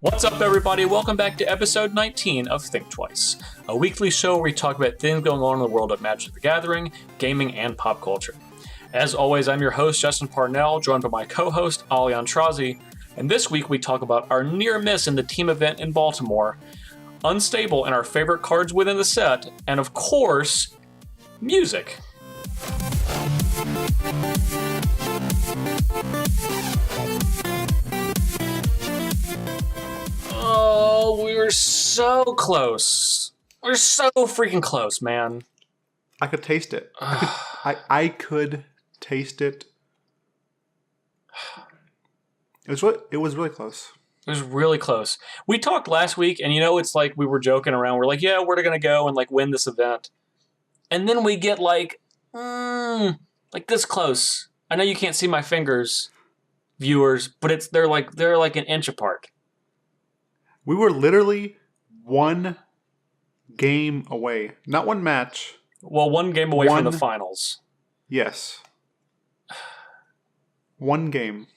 What's up, everybody? Welcome back to episode 19 of Thinktwice, a weekly show where we talk about things going on in the world of Magic the Gathering, gaming, and pop culture. As always, I'm your host, Justin Parnell, joined by my co-host, Ali Aintrazi, and this week we talk about our near miss in the team event in Baltimore, unstable in our favorite cards within the set, and of course, music. Oh, we were so close. We're so freaking close, man. I could taste it. I could taste it. It was really close. It was really close. We talked last week, and it's like we were joking around. We're like, yeah, we're going to go and win this event. And then we get like this close. I know you can't see my fingers, viewers, but they're like an inch apart. We were literally one game away. Not one match. Well, one game away from the finals. Yes. One game.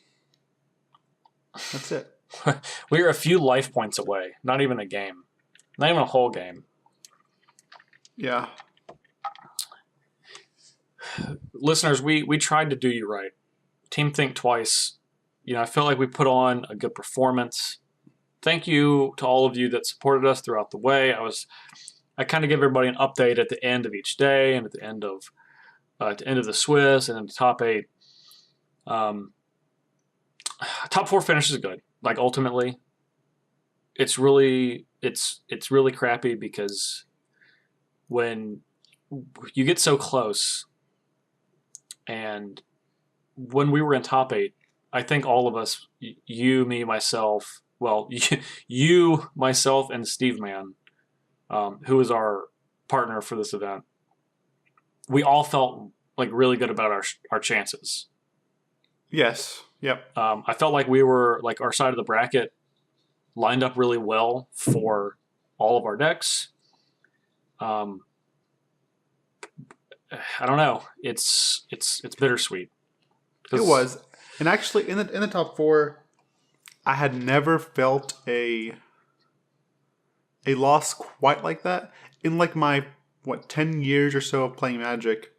That's it. We were a few life points away. Not even a game. Not even a whole game. Yeah. Listeners, we tried to do you right. Team Thinktwice. I feel like we put on a good performance. Thank you to all of you that supported us throughout the way. I kind of give everybody an update at the end of each day and at the end of the Swiss and then the top 8. Top 4 finish is good. Ultimately, it's really crappy because when you get so close, and when we were in top 8, I think all of us, you, me, myself. Well, you, myself, and Steve Man, who is our partner for this event, we all felt really good about our chances. Yes. Yep. I felt like we were our side of the bracket lined up really well for all of our decks. I don't know. It's bittersweet. It was, and actually in the top 4. I had never felt a loss quite like that. In my 10 years or so of playing Magic,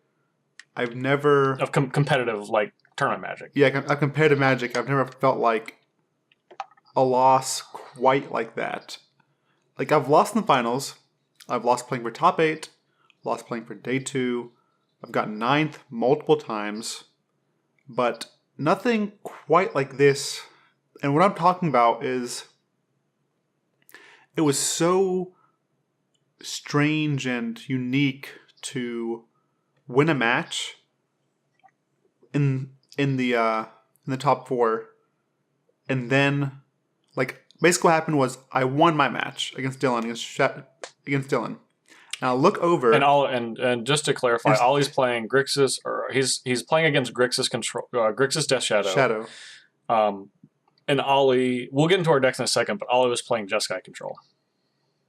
I've never of competitive tournament Magic. Yeah, of competitive Magic, I've never felt like a loss quite like that. I've lost in the finals. I've lost playing for top 8, lost playing for day 2. I've gotten 9th multiple times, but nothing quite like this. And what I'm talking about is it was so strange and unique to win a match in the top 4, and then basically what happened was I won my match against Dylan. Now look over and just to clarify, Ollie's playing Grixis, or he's playing against Grixis control, Grixis Death Shadow. And Ollie, we'll get into our decks in a second, but Ollie was playing Jeskai control.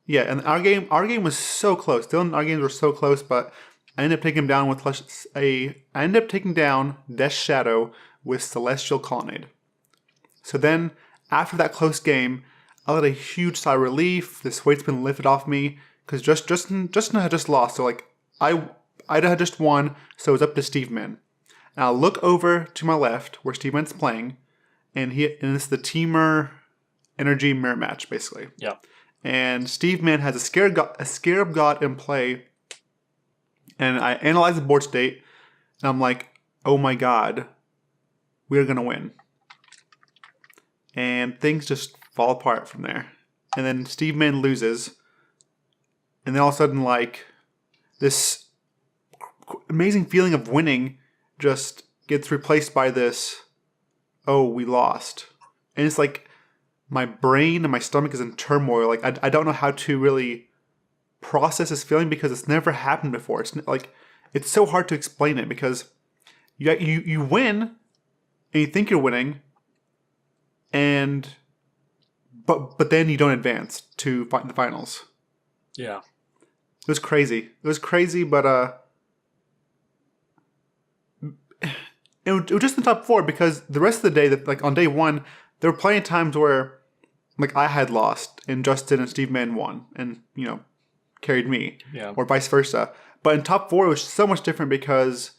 Yeah, and our game was so close. Dylan and our games were so close, but I ended up taking him down Death Shadow with Celestial Colonnade. So then, after that close game, I let a huge sigh of relief. This weight's been lifted off me because Justin had just lost. So I had just won, so it was up to Steve Man. Now look over to my left where Steve Man's playing. And it's the Teamer Energy Mirror match, basically. Yeah. And Steve Man has a Scarab God in play. And I analyze the board state. And I'm like, oh my god, we're going to win. And things just fall apart from there. And then Steve Man loses. And then all of a sudden, this amazing feeling of winning just gets replaced by this, oh, we lost. And it's my brain and my stomach is in turmoil. I don't know how to really process this feeling because it's never happened before. It's so hard to explain it because you win and you think you're winning, but then you don't advance to the finals. Yeah. It was crazy. But it was just in the top 4 because the rest of the day, on day 1, there were plenty of times where like I had lost and Justin and Steve Mann won and, carried me. Yeah. Or vice versa. But in top 4, it was so much different because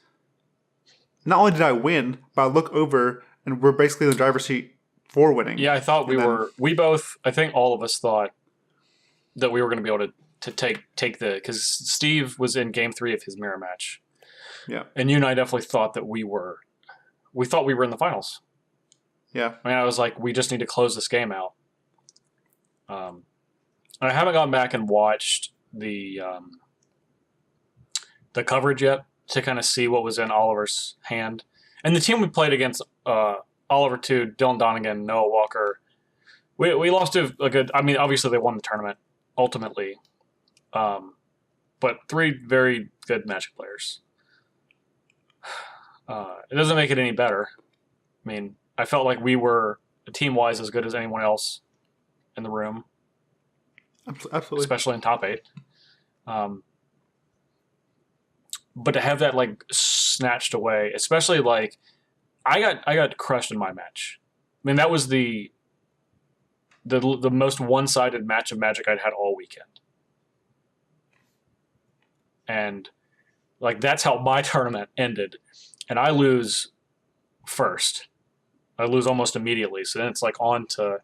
not only did I win, but I look over and we're basically in the driver's seat for winning. Yeah, I thought I think all of us thought that we were going to be able to take because Steve was in game 3 of his mirror match. Yeah. And you and I definitely thought that we thought we were in the finals. Yeah. I mean, I was like, we just need to close this game out. I haven't gone back and watched the coverage yet to kind of see what was in Oliver's hand. And the team we played against, Oliver too, Dylan Donegan, Noah Walker, we lost to a good. I mean, obviously they won the tournament ultimately, but 3 very good Magic players. It doesn't make it any better. I mean, I felt like we were team-wise as good as anyone else in the room. Absolutely. Especially in top 8. But to have that like snatched away, especially like I got crushed in my match. I mean, that was the most one-sided match of Magic I'd had all weekend. And like that's how my tournament ended. And I lose first. I lose almost immediately. So then it's like on to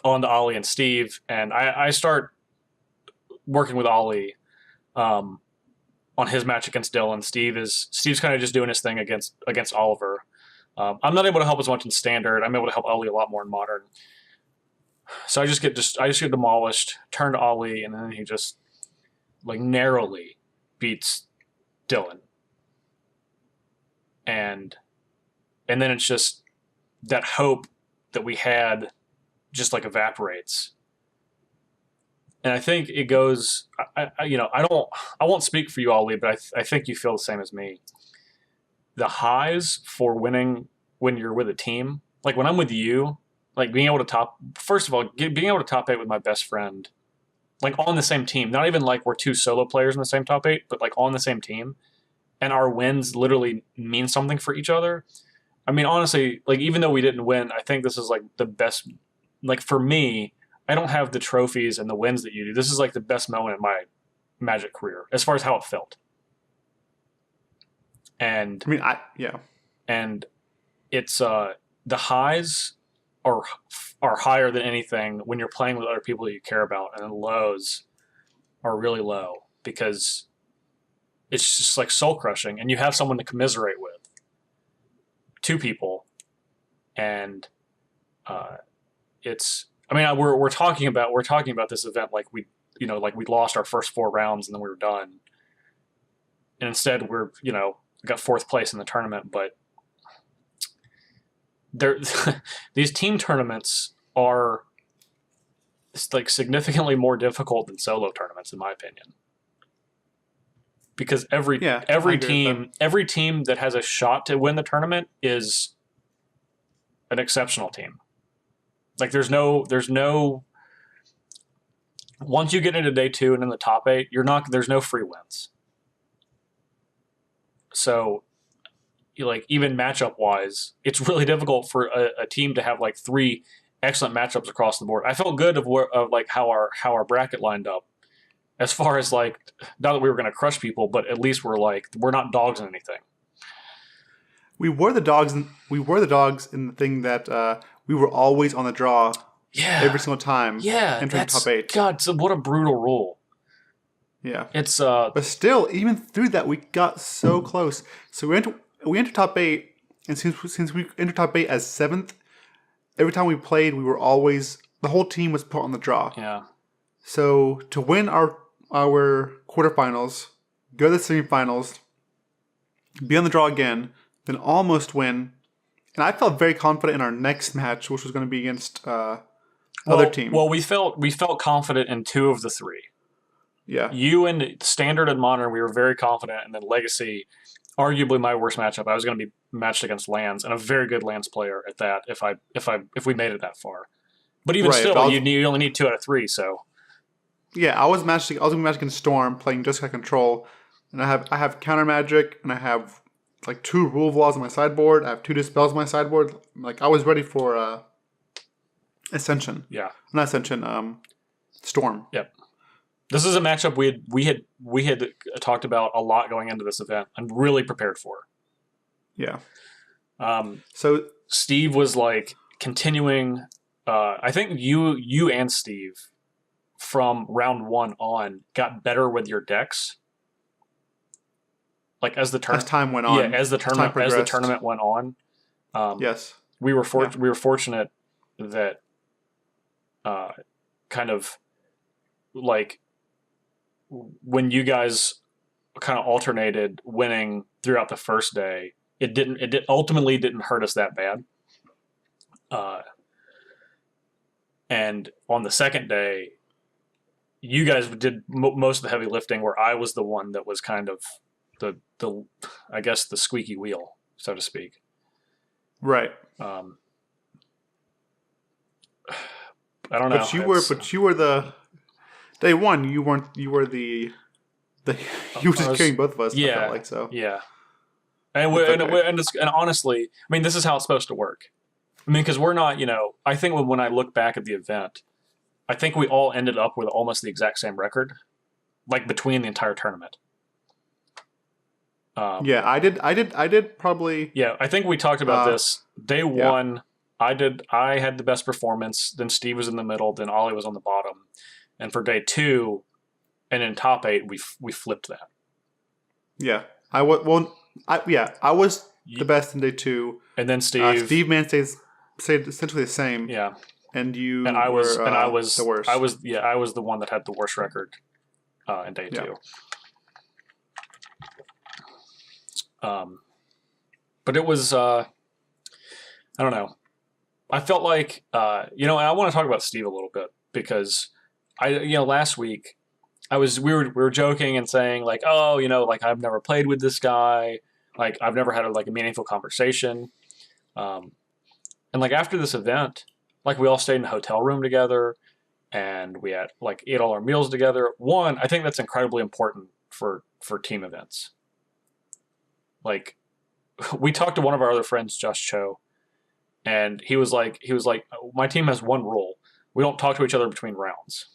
Ali and Steve. And I start working with Ali on his match against Dylan. Steve's kind of just doing his thing against Oliver. I'm not able to help as much in standard. I'm able to help Ali a lot more in modern. So I just get demolished, turn to Ali, and then he just like narrowly beats Dylan. And then it's just that hope that we had just like evaporates. And I think it goes. I won't speak for you, Ali, but I think you feel the same as me. The highs for winning when you're with a team, like when I'm with you, like being able to top. First of all, being able to top 8 with my best friend, like on the same team. Not even like we're 2 solo players in the same top 8, but like on the same team, and our wins literally mean something for each other. I mean, honestly, like even though we didn't win, I think this is like the best. Like for me, I don't have the trophies and the wins that you do. This is like the best moment in my Magic career as far as how it felt. And I mean, yeah. And it's the highs are higher than anything when you're playing with other people that you care about, and the lows are really low because it's just like soul crushing, and you have someone to commiserate with. 2 people, and it's. I mean, we're talking about this event like we lost our first 4 rounds and then we were done, and instead we're got 4th place in the tournament. But these team tournaments are like significantly more difficult than solo tournaments, in my opinion, because every team that has a shot to win the tournament is an exceptional team. Like there's no once you get into day 2 and in the top 8, there's no free wins. So like even matchup wise, it's really difficult for a team to have like 3 excellent matchups across the board. I felt good of like how our bracket lined up, as far as like not that we were going to crush people, but at least we're not dogs in anything. We were the dogs in the thing that we were always on the draw. Yeah. Every single time. Yeah. Entering top 8. God, so what a brutal rule. Yeah. It's but still, even through that, we got so close. So we entered top 8, and since we entered top 8 as 7th, every time we played, we were always the whole team was put on the draw. Yeah. So to win our quarterfinals, go to the semifinals, be on the draw again, then almost win. And I felt very confident in our next match, which was going to be against other team. Well, we felt confident in 2 of the 3. Yeah. You and Standard and Modern, we were very confident, and then Legacy, arguably my worst matchup. I was going to be matched against Lands, and a very good Lands player at that. If we made it that far, but even still, you only need 2 out of 3. So yeah, I was matched against Storm, playing just like Control, and I have Counter Magic, and I have like 2 Rule of Laws on my sideboard. I have 2 Dispels on my sideboard. Like I was ready for Ascension. Yeah. Not Ascension. Storm. Yep. This is a matchup we had talked about a lot going into this event. I'm really prepared for. Yeah. So Steve was like continuing. I think you and Steve from round 1 on got better with your decks. Like as time went on. Yeah, as the tournament went on. Yes. We were fortunate that kind of like when you guys kind of alternated winning throughout the first day, it ultimately didn't hurt us that bad. And on the second day, you guys did most of the heavy lifting, where I was the one that was kind of the I guess the squeaky wheel, so to speak. Right. I don't know. But you were the day one. You weren't. You were the. You were just carrying both of us. Yeah. I felt like so. Yeah. And honestly, I mean, this is how it's supposed to work. I mean, because we're not, I think when I look back at the event, I think we all ended up with almost the exact same record, like between the entire tournament. Yeah, I did probably. Yeah, I think we talked about this. Day one, I had the best performance. Then Steve was in the middle. Then Ollie was on the bottom. And for day 2, and in top 8, we flipped that. Yeah, I was the best in day 2. And then Steve Man stayed essentially the same. Yeah. And I was the worst. I was the one that had the worst record in day 2. But it was I don't know. I felt like and I want to talk about Steve a little bit, because last week we were joking and saying like, oh, like I've never played with this guy, like I've never had a meaningful conversation. And like after this event, like we all stayed in a hotel room together and we had ate all our meals together. One, I think that's incredibly important for team events. Like we talked to one of our other friends, Justin Choi, and he was like, my team has one rule: we don't talk to each other between rounds.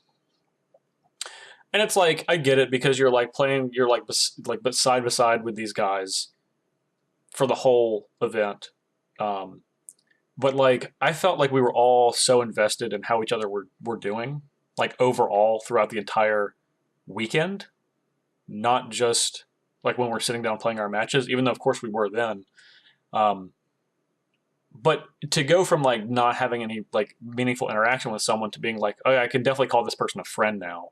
And it's like, I get it, because you're playing, you're but side by side with these guys for the whole event. But I felt like we were all so invested in how each other were doing, overall throughout the entire weekend, not just when we're sitting down playing our matches, even though of course we were then. But to go from not having any meaningful interaction with someone to being oh, I can definitely call this person a friend now.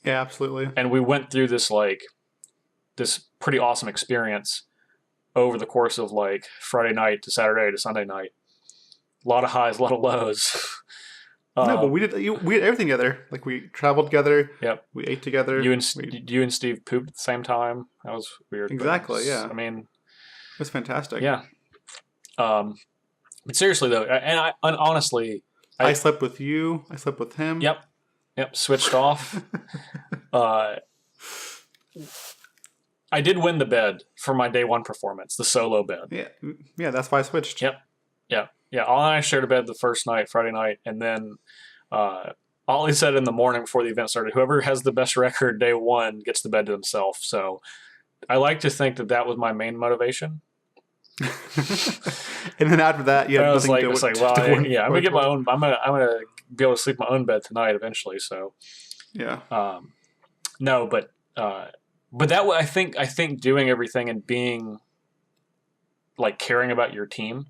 Yeah, absolutely. And we went through this this pretty awesome experience over the course of Friday night to Saturday to Sunday night. A lot of highs, a lot of lows. No, but we did everything together. We traveled together. Yep. We ate together. You and Steve pooped at the same time. That was weird. Exactly. Yeah. I mean, it was fantastic. Yeah. But seriously though, and honestly, I slept with you. I slept with him. Yep. Switched off. I did win the bed for my day 1 performance, the solo bed. Yeah. That's why I switched. Yep. Yeah. Ollie and I shared a bed the first night, Friday night, and then Ollie said in the morning before the event started, whoever has the best record day 1 gets the bed to himself. So I like to think that was my main motivation. And then after that, you have nothing to do. I'm gonna get my own. I'm gonna be able to sleep in my own bed tonight eventually. So yeah. No, but that way, I think doing everything and being caring about your team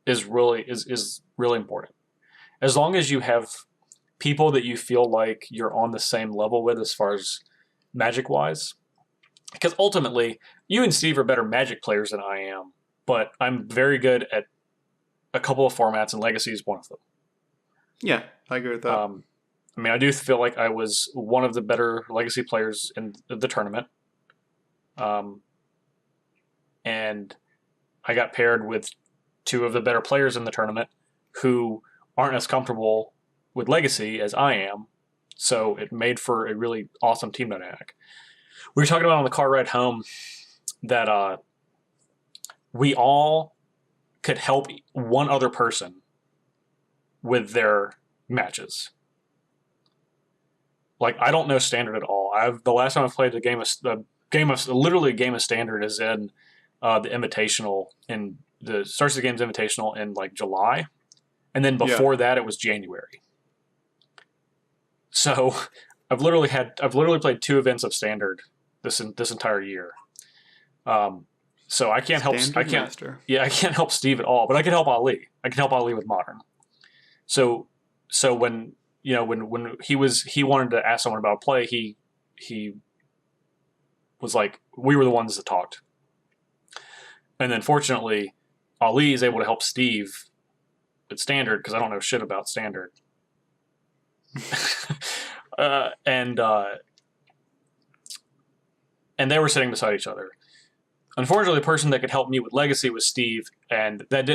is really important. As long as you have people that you feel like you're on the same level with as far as Magic wise, because ultimately you and Steve are better Magic players than I am, but I'm very good at a couple of formats, and Legacy is one of them. Yeah, I agree with that. I mean, I do feel like I was one of the better Legacy players in the tournament. And I got paired with 2 of the better players in the tournament who aren't as comfortable with Legacy as I am. So it made for a really awesome team dynamic. We were talking about on the car ride home that we all could help one other person with their matches. Like, I don't know Standard at all. The last time I played literally a game of Standard is in the Invitational, in the Starts the Games Invitational in like July, and then before that it was January. So I've literally played 2 events of Standard this entire year. So I can't Master. I can't help Steve at all, but I can help Ali. I can help Ali with Modern. So when when he wanted to ask someone about a play, he was like, we were the ones that talked. And then fortunately, Ali is able to help Steve at Standard because I don't know shit about Standard. And they were sitting beside each other. Unfortunately, the person that could help me with Legacy was Steve, and that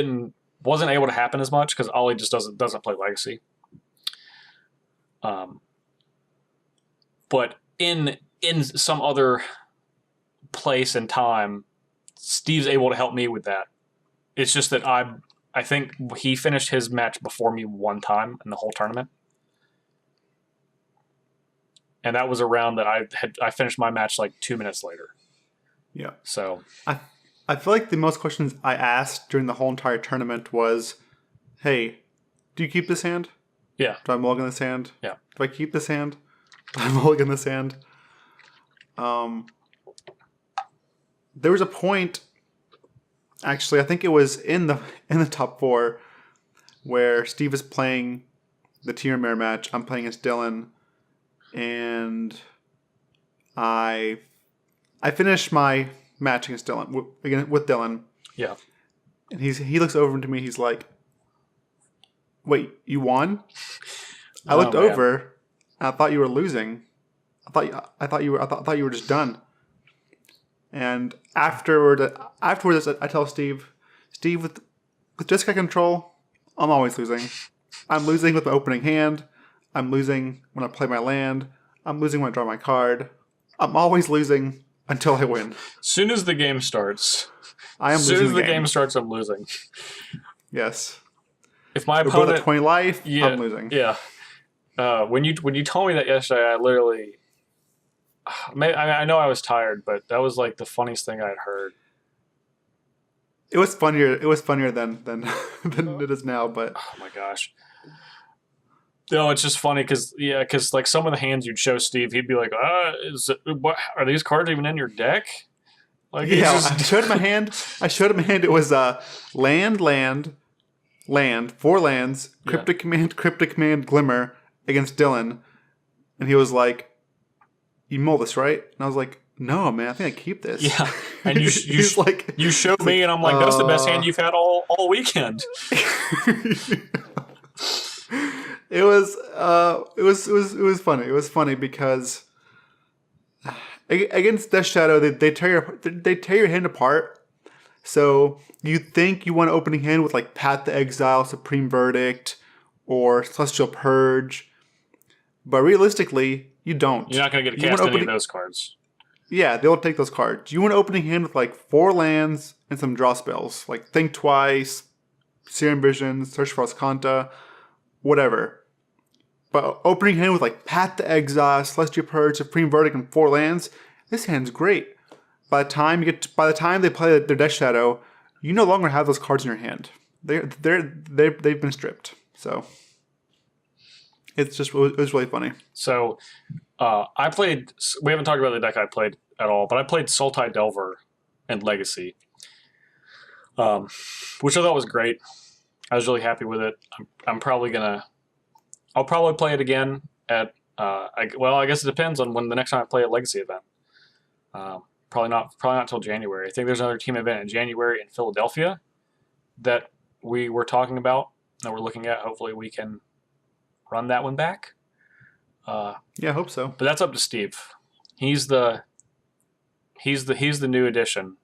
wasn't able to happen as much because Ali just doesn't play Legacy. But in some other place and time, Steve's able to help me with that. It's just that I think he finished his match before me one time in the whole tournament. And that was a round that I finished my match like 2 minutes later. Yeah. So I feel like the most questions I asked during the whole entire tournament was, hey, do you keep this hand? Yeah. Do I mulligan this hand? Yeah. Do I keep this hand? Do I mulligan this hand? There was a point, actually, I think it was in the top 4, where Steve is playing the Tiermare match. I'm playing against Dylan, and I finished my match against Dylan with Dylan. Yeah. And he looks over to me. He's like, "Wait, you won?" I looked over, and I thought you were losing. I thought you were just done. And afterwards, I tell Steve, with Jessica control, I'm always losing. I'm losing with my opening hand. I'm losing when I play my land. I'm losing when I draw my card. I'm always losing until I win. Soon as the game starts, I'm losing. Soon as the game starts, I'm losing. Yes. If my We're opponent both at 20 life, I'm losing. Yeah. When you told me that yesterday, I literally. I know I was tired, but that was like the funniest thing I had heard. It was funnier. It was funnier than it is now. But oh my gosh. No, it's just funny because like some of the hands you'd show Steve, he'd be like, what are these cards even in your deck? Like, yeah, I showed him a hand. It was land, 4 lands, cryptic command, glimmer against Dylan, and he was like, "You mull this, right?" And I was like, "No, man, I think I keep this." Yeah, and you showed me, and I'm like, "That's the best hand you've had all weekend." It was funny. It was funny because against Death Shadow, they tear your hand apart. So you think you want an opening hand with like Path to Exile, Supreme Verdict, or Celestial Purge, but realistically, you don't. You're not going to get to cast any of those cards. Yeah, they'll take those cards. You want an opening hand with like 4 lands and some draw spells, like Thinktwice, Serum Vision, Search for Ascanta, whatever. But opening hand with like Path to Exile, Celestial Purge, Supreme Verdict, and 4 lands, this hand's great. By the time they play their Death Shadow, you no longer have those cards in your hand. They've been stripped. So it was really funny. So I played. We haven't talked about the deck I played at all, but I played Sultai Delver and Legacy, which I thought was great. I was really happy with it. I'll probably play it again at. I guess it depends on when the next time I play a Legacy event. Probably not till January. I think there's another team event in January in Philadelphia that we were talking about, that we're looking at. Hopefully we can run that one back. Yeah, I hope so. But that's up to Steve. He's the new addition.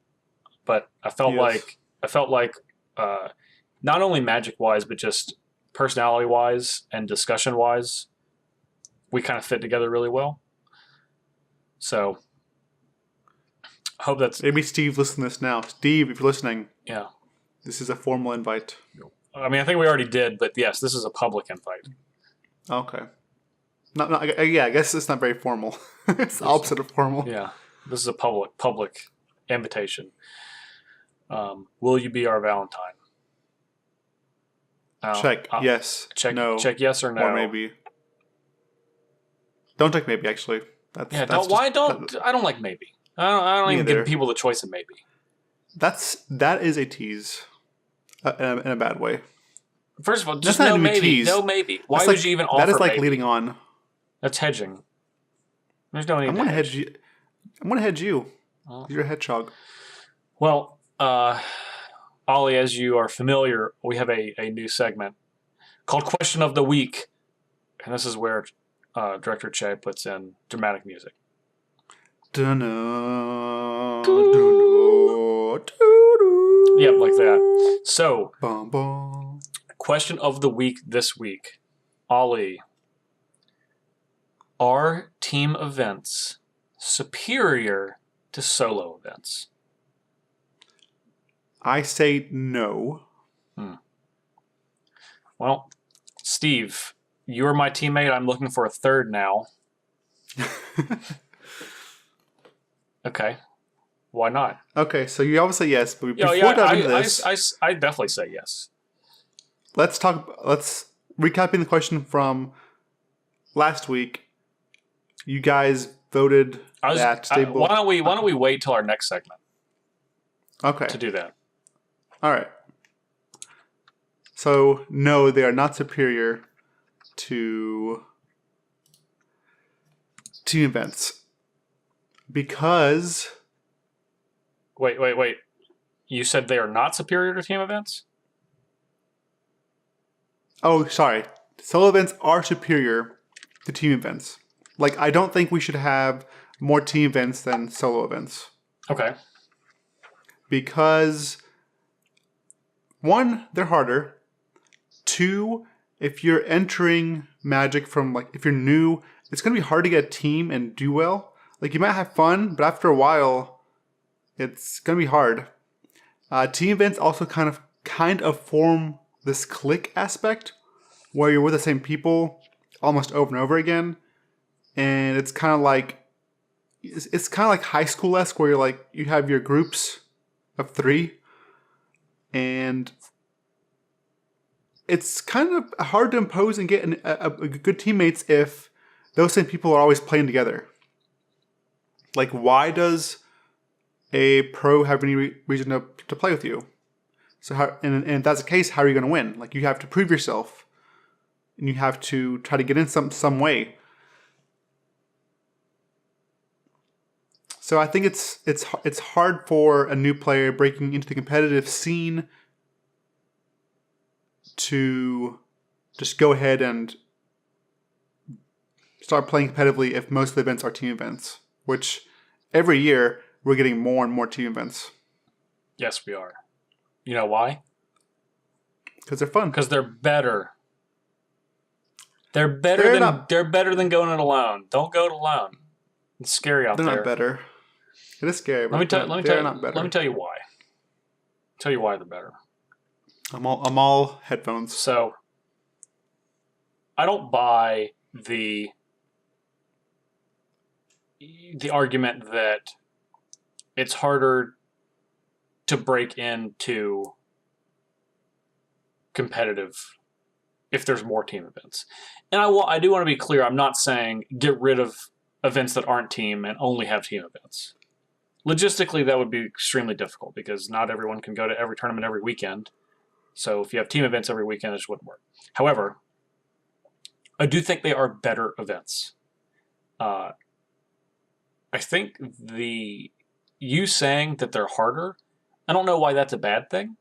But I felt like not only magic wise, but just personality wise and discussion wise, we kind of fit together really well. So I hope that's maybe Steve listen to this now. Steve, if you're listening, yeah, this is a formal invite. I mean, I think we already did, but yes, this is a public invite. Okay. Yeah, I guess it's not very formal. It's the opposite of formal. Yeah, this is a public invitation. Will you be our Valentine? Check yes, no, check yes or no, or maybe. Don't check maybe. Actually, I don't like maybe. I don't even give people the choice of maybe. That is a tease, in a bad way. First of all, just no maybe. Tease. No maybe. Why would you even offer? That is like maybe? Leading on. That's hedging. There's no need. I'm gonna hedge you. I'm gonna hedge you. You're a hedgehog. Well, Ollie, as you are familiar, we have a new segment called Question of the Week. And this is where Director Choi puts in dramatic music. Dun-dun, yep, like that. So, bum, bum. Question of the Week this week. Ollie, are team events superior to solo events? I say no. Well, Steve, you're my teammate. I'm looking for a third now. Okay. Why not? Okay, so you always say yes, but before diving into this, I definitely say yes. Let's recapping the question from last week. You guys voted that. Why don't we wait till our next segment? Okay. To do that. All right. So no, they are not superior to team events because. Wait. You said they are not superior to team events? Oh, sorry. Solo events are superior to team events. Like, I don't think we should have more team events than solo events. Okay. Because, one, they're harder. Two, if you're entering Magic from, like, if you're new, it's going to be hard to get a team and do well. Like, you might have fun, but after a while, it's going to be hard. Team events also kind of form this clique aspect where you're with the same people almost over and over again. And it's kind of like high school-esque where you're like, you have your groups of 3 and it's kind of hard to impose and get a good teammates if those same people are always playing together. Like, why does a pro have any reason to play with you? So and if that's the case, how are you going to win? Like, you have to prove yourself, and you have to try to get in some way. So I think it's hard for a new player breaking into the competitive scene to just go ahead and start playing competitively if most of the events are team events, which every year we're getting more and more team events. Yes, we are. You know why? Because they're fun. Because they're better. They're better than going it alone. Don't go it alone. It's scary out there. They're not better. It is scary. But let me tell you why. Tell you why they're better. I'm all headphones. So I don't buy the argument that it's harder to break into competitive if there's more team events. And I do want to be clear, I'm not saying get rid of events that aren't team and only have team events. Logistically, that would be extremely difficult because not everyone can go to every tournament every weekend. So if you have team events every weekend, it just wouldn't work. However, I do think they are better events. I think you saying that they're harder, I don't know why that's a bad thing.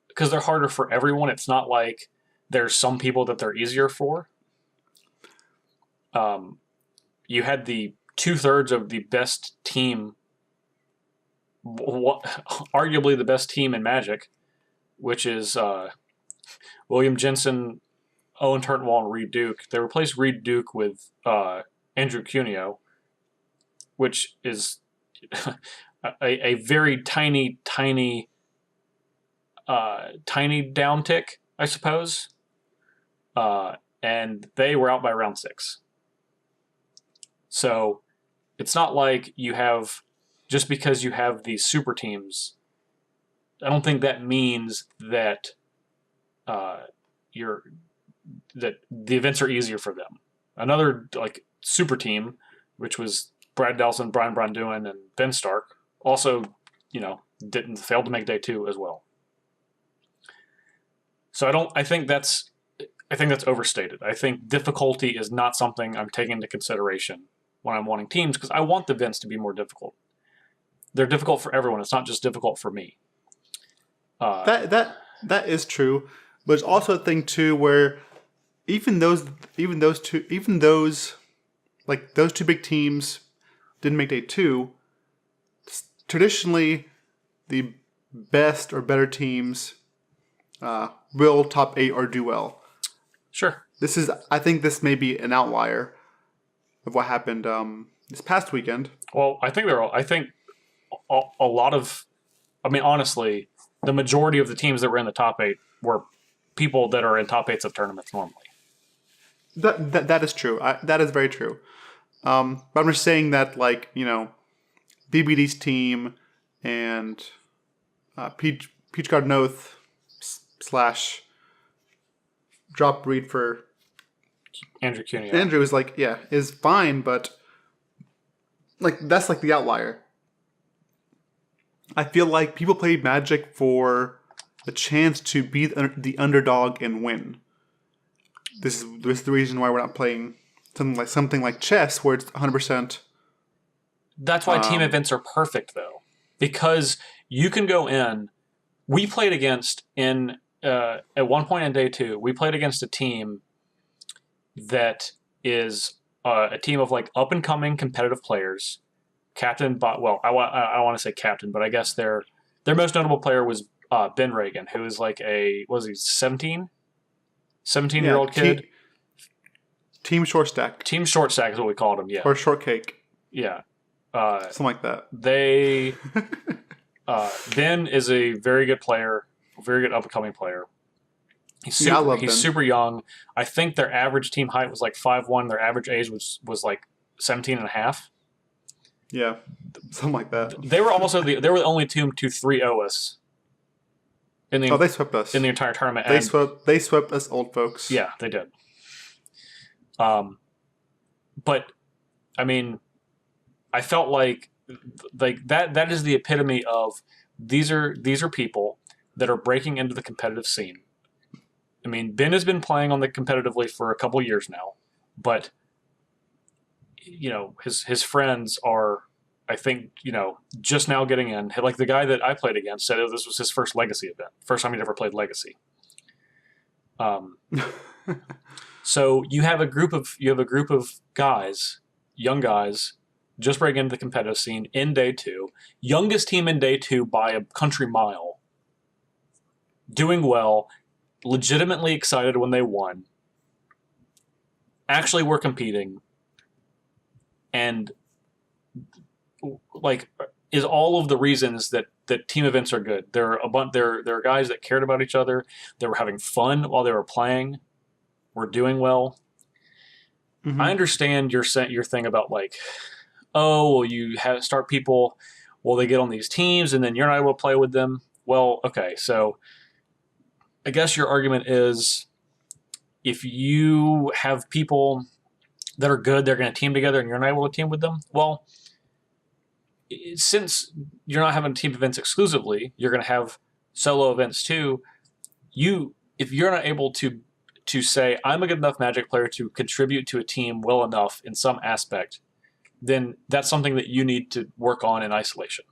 Because they're harder for everyone. It's not like there's some people that they're easier for. You had the 2/3 of the best team, arguably the best team in Magic, which is William Jensen, Owen Turntwall, and Reed Duke. They replaced Reed Duke with Andrew Cuneo, which is a very tiny tiny downtick, I suppose. And they were out by round 6. So it's not like you have, just because you have these super teams, I don't think that means that that the events are easier for them. Another like super team, which was Brad Delson, Brian Bronduin, and Ben Stark, also failed to make day 2 as well. So I think that's overstated. I think difficulty is not something I'm taking into consideration when I'm wanting teams, because I want the events to be more difficult. They're difficult for everyone. It's not just difficult for me. That is true, but it's also a thing too where even those two big teams didn't make day 2. Traditionally, the best or better teams will top 8 or do well. Sure. I think this may be an outlier of what happened this past weekend. Well, I think a lot of, honestly, the majority of the teams that were in the top 8 were people that are in top 8s of tournaments normally. That is true. That is very true. But I'm just saying that, BBD's team and Peach Garden Oath / drop breed for Andrew Cuneo. Andrew is fine, but that's the outlier. I feel like people play Magic for the chance to be the underdog and win. This is the reason why we're not playing something like chess, where it's 100%. That's why team events are perfect, though, because you can go in. We played against at one point in day 2. We played against a team that is a team of up and coming competitive players. Captain, I want to say captain, but I guess their most notable player was Ben Reagan, who is was he 17? 17-year-old kid. Team short stack. Team short stack is what we called him, yeah. Or short cake. Yeah. Something like that. Ben is a very good player, a very good up-and-coming player. He's super young. I think their average team height was 5'1". Their average age was 17 and a half. Yeah, something like that. They were the only team to 3-0 us. They swept us in the entire tournament. They swept us old folks. Yeah, they did. But I felt like that is the epitome of these are people that are breaking into the competitive scene. Ben has been playing on the competitively for a couple years now, but his friends are, I think, just now getting in. Like the guy that I played against said this was his first Legacy event, first time he'd ever played Legacy. So you have a group of guys, young guys, just breaking into the competitive scene in day 2, youngest team in day 2 by a country mile, doing well, legitimately excited when they won, actually were competing, and is all of the reasons that team events are good. There are guys that cared about each other, that were having fun while they were playing, were doing well. Mm-hmm. I understand your thing about you start people, they get on these teams and then you're not able to play with them. Well, okay, so I guess your argument is if you have people that are good, they're going to team together and you're not able to team with them. Well, since you're not having team events exclusively, you're going to have solo events too. If you're not able to say, I'm a good enough Magic player to contribute to a team well enough in some aspect, then that's something that you need to work on in isolation.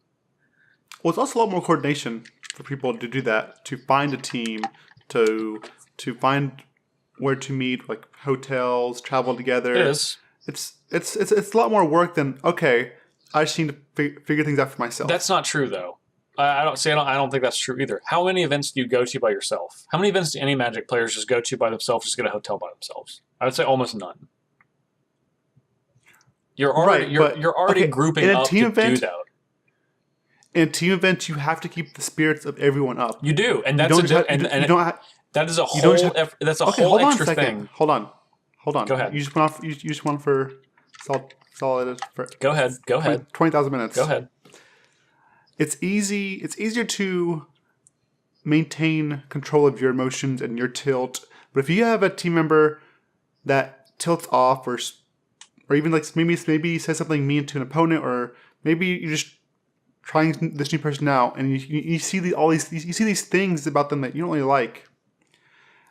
Well, it's also a lot more coordination for people to do that, to find a team, to find where to meet, hotels, travel together. It is. It's a lot more work than, okay, I just need to figure things out for myself. That's not true, though. I don't think that's true either. How many events do you go to by yourself? How many events do any Magic players just go to by themselves, just get a hotel by themselves? I would say almost none. You're already grouping in a up team to event, do that. in team events, you have to keep the spirits of everyone up. You do, and You that's don't that is a you don't whole have- that's a Okay, whole hold on a extra second. thing. Hold on. Go ahead. You just went on for solid for Go ahead. 20,000 minutes. Go ahead. It's easier to maintain control of your emotions and your tilt. But if you have a team member that tilts off or even like maybe says something mean to an opponent, or maybe you're just trying this new person out and you see you see these things about them that you don't really like.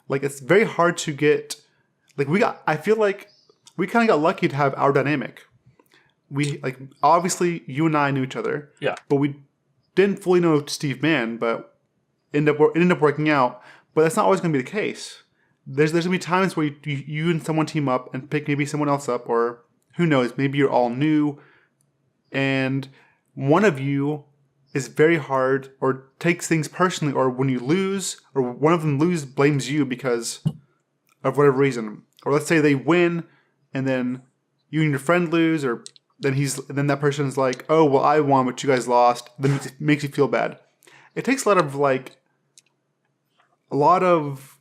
Like, it's very hard to get, like, I feel like we kind of got lucky to have our dynamic. We, like, obviously you and I knew each other. Yeah. But we didn't fully know Steve Mann, but it ended up working out. But that's not always going to be the case. There's going to be times where you and someone team up and pick maybe someone else up, or who knows, maybe you're all new and one of you is very hard or takes things personally, or when you lose, or one of them blames you because of whatever reason. Or let's say they win and then you and your friend lose, or then that person's like, oh, well, I won, but you guys lost. Then it makes you feel bad. It takes a lot of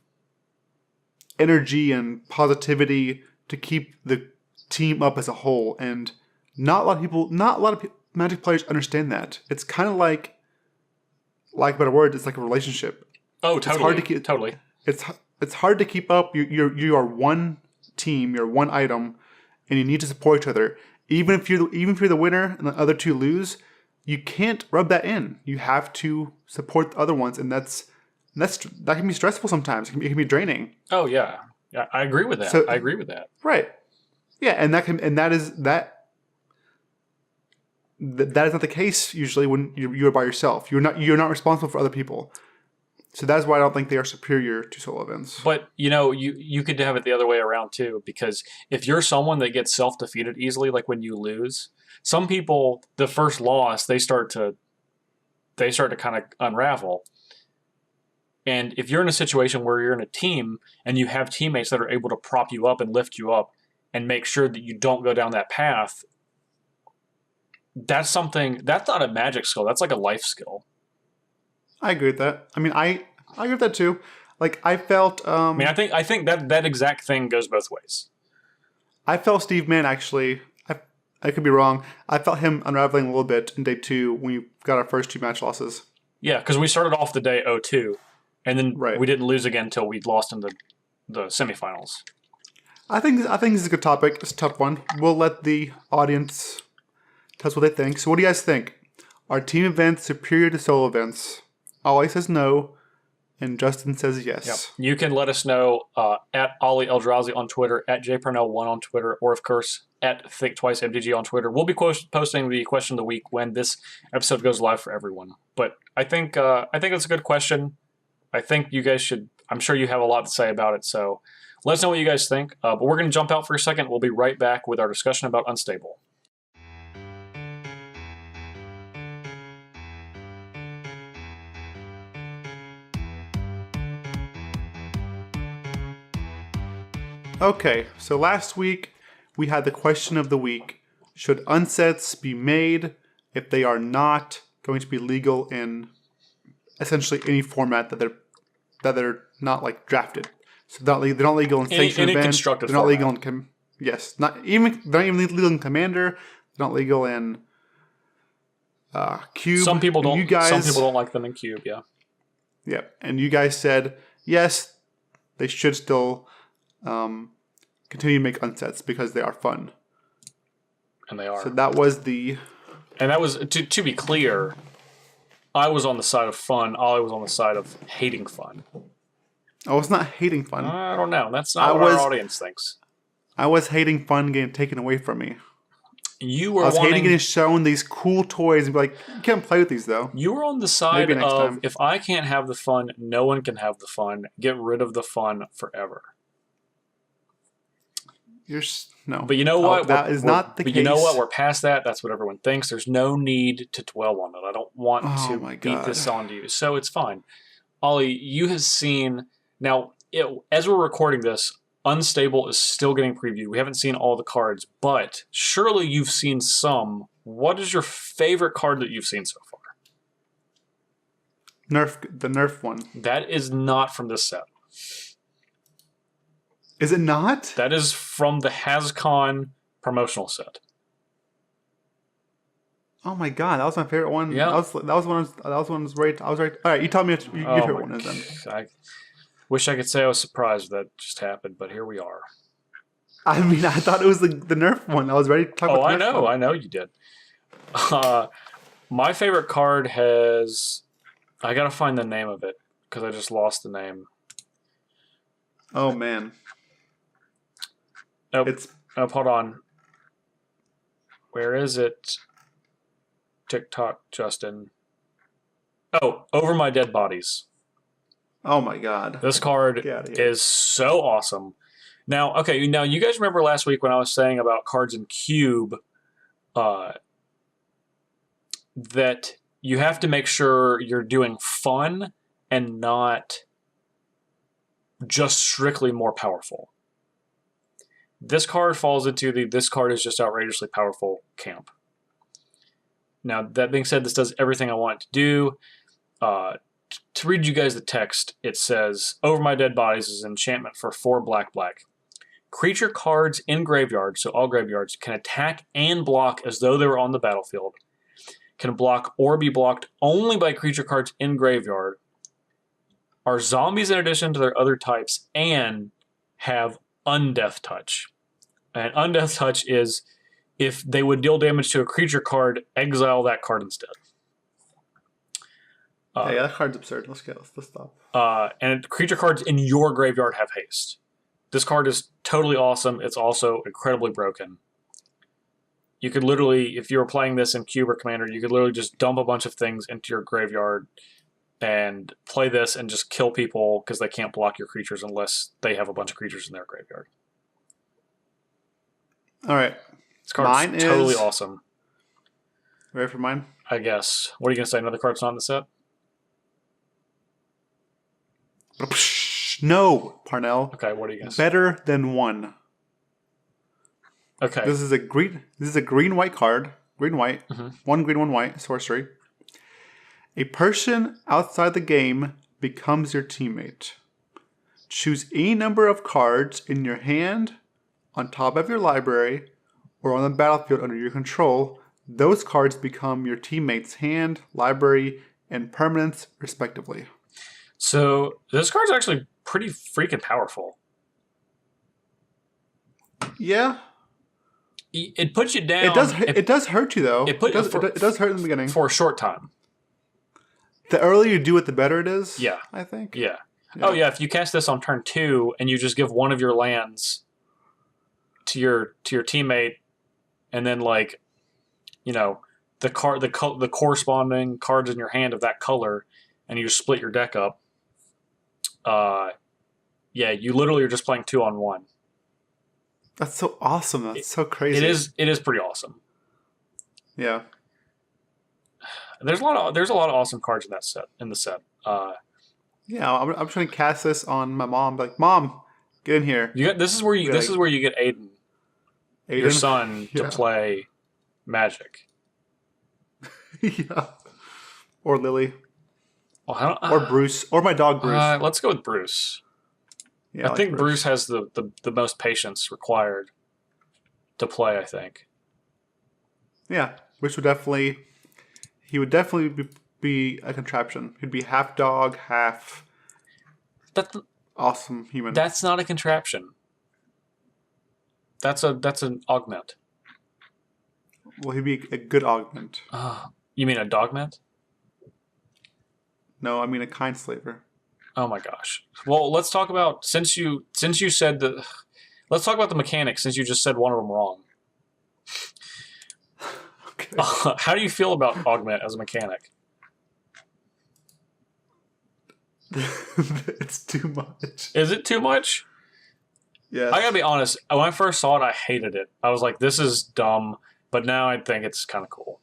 energy and positivity to keep the team up as a whole, and not a lot of Magic players understand that. It's kind of like better word, it's like a relationship. Oh, totally. It's hard to keep, totally. It's hard to keep up. You are one team, you're one item, and you need to support each other. Even if you're the winner and the other two lose, you can't rub that in. You have to support the other ones, and that can be stressful sometimes. It can be draining. Oh yeah, I agree with that. I agree with that. Right. Yeah, and that is not the case usually when you're by yourself. You're not responsible for other people. So that's why I don't think they are superior to solo events. But you could have it the other way around too, because if you're someone that gets self-defeated easily, like when you lose, some people, the first loss, they start to kind of unravel. And if you're in a situation where you're in a team and you have teammates that are able to prop you up and lift you up and make sure that you don't go down that path, that's not a magic skill. That's like a life skill. I agree with that. I mean, I agree with that too. Like, I felt. I think that exact thing goes both ways. I felt Steve Mann actually. I could be wrong. I felt him unraveling a little bit in day 2 when we got our first 2 match losses. Yeah, because we started off the day 0-2, and then right. We didn't lose again until we lost in the semifinals. I think this is a good topic. It's a tough one. We'll let the audience tell us what they think. So what do you guys think? Are team events superior to solo events? Ali says no, and Justin says yes. Yep. You can let us know at Ali Aintrazi on Twitter, at jparnell1 on Twitter, or of course at Thinktwice MTG on Twitter. We'll be posting the question of the week when this episode goes live for everyone. But I think it's a good question. I think you guys should. I'm sure you have a lot to say about it. So let us know what you guys think. But we're going to jump out for a second. We'll be right back with our discussion about Unstable. Okay, so last week we had the question of the week. Should unsets be made if they are not going to be legal in essentially any format that they're not like drafted? So they're not legal in sanctioned events. Constructed they're not format. legal in they're not even legal in Commander. They're not legal in Cube. Some people don't like them in Cube. Yeah. Yeah, and you guys said yes, they should still continue to make unsets because they are fun. And they are. So that was to be clear, I was on the side of fun. Ollie was on the side of hating fun. I was not hating fun. I don't know. That's not what our audience thinks. I was hating fun getting taken away from me. I was hating getting shown these cool toys and be like, you can't play with these though. You were on the side of, if I can't have the fun, no one can have the fun. Get rid of the fun forever. No. But you know what? That is not the case. But you know what? We're past that. That's what everyone thinks. There's no need to dwell on it. I don't want to beat this onto you. So it's fine. Ollie, you have seen... Now, as we're recording this, Unstable is still getting previewed. We haven't seen all the cards, but surely you've seen some. What is your favorite card that you've seen so far? The Nerf one. That is not from this set. Is it not? That is from the HasCon promotional set. Oh my god, that was my favorite one. Yeah. That was one. That was one. I was right. All right, you tell me what your favorite one is then. I wish I could say I was surprised that just happened, but here we are. I mean, I thought it was the Nerf one. I was ready to talk about the Nerf one. I know you did. My favorite card has... I gotta find the name of it, because I just lost the name. Oh, man. Nope. Hold on. Where is it? TikTok, Justin. Oh, Over My Dead Bodies. Oh, my God. This card is so awesome. Now, okay, now you guys remember last week when I was saying about cards in Cube, that you have to make sure you're doing fun and not just strictly more powerful. This card falls into this card is just outrageously powerful camp. Now, that being said, this does everything I want it to do. To read you guys the text, it says, Over My Dead Bodies is an enchantment for 4 black. Creature cards in graveyards, so all graveyards, can attack and block as though they were on the battlefield. Can block or be blocked only by creature cards in graveyard. Are zombies in addition to their other types, and have Undeath Touch. And Undeath Touch is if they would deal damage to a creature card, exile that card instead. Yeah, that card's absurd. Let's stop. And creature cards in your graveyard have haste. This card is totally awesome. It's also incredibly broken. You could literally, if you were playing this in Cube or Commander, you could literally just dump a bunch of things into your graveyard and play this and just kill people because they can't block your creatures unless they have a bunch of creatures in their graveyard. All right. This card is totally awesome. Ready for mine? I guess. What are you going to say? Another card's not in the set? No, Parnell. Okay, what are you going to say? Better than one. Okay. This is a green-white card. Green-white. Mm-hmm. 1 green, 1 white. Sorcery. A person outside the game becomes your teammate. Choose any number of cards in your hand, on top of your library, or on the battlefield under your control. Those cards become your teammate's hand, library, and permanents, respectively. So, this card's actually pretty freaking powerful. Yeah. It puts you down. It does hurt you, though. It does hurt in the beginning. For a short time. The earlier you do it, the better it is. Yeah. I think. Yeah. Oh, yeah. If you cast this on turn 2 and you just give one of your lands to your teammate, and then, like, you know, the corresponding cards in your hand of that color, and you split your deck up, yeah, you literally are just playing 2-on-1. That's so awesome. That's so crazy. It is pretty awesome. Yeah. There's a lot of awesome cards in the set. Yeah, I'm trying to cast this on my mom. Like, Mom, get in here. This is where you get Aiden, your son, to play Magic. Yeah. Or Lily. Well, or Bruce. Or my dog Bruce. Let's go with Bruce. Yeah, I think Bruce has the most patience required to play, I think. Yeah. Bruce would definitely be a contraption. He'd be half dog, half awesome human. That's not a contraption. That's an augment. Well, he'd be a good augment. You mean a dogment? No, I mean a kind slaver. Oh my gosh. Well, let's talk about since you said let's talk about the mechanics since you just said one of them wrong. Okay. How do you feel about augment as a mechanic? It's too much. Is it too much? Yeah. I gotta be honest. When I first saw it, I hated it. I was like, "This is dumb," but now I think it's kind of cool.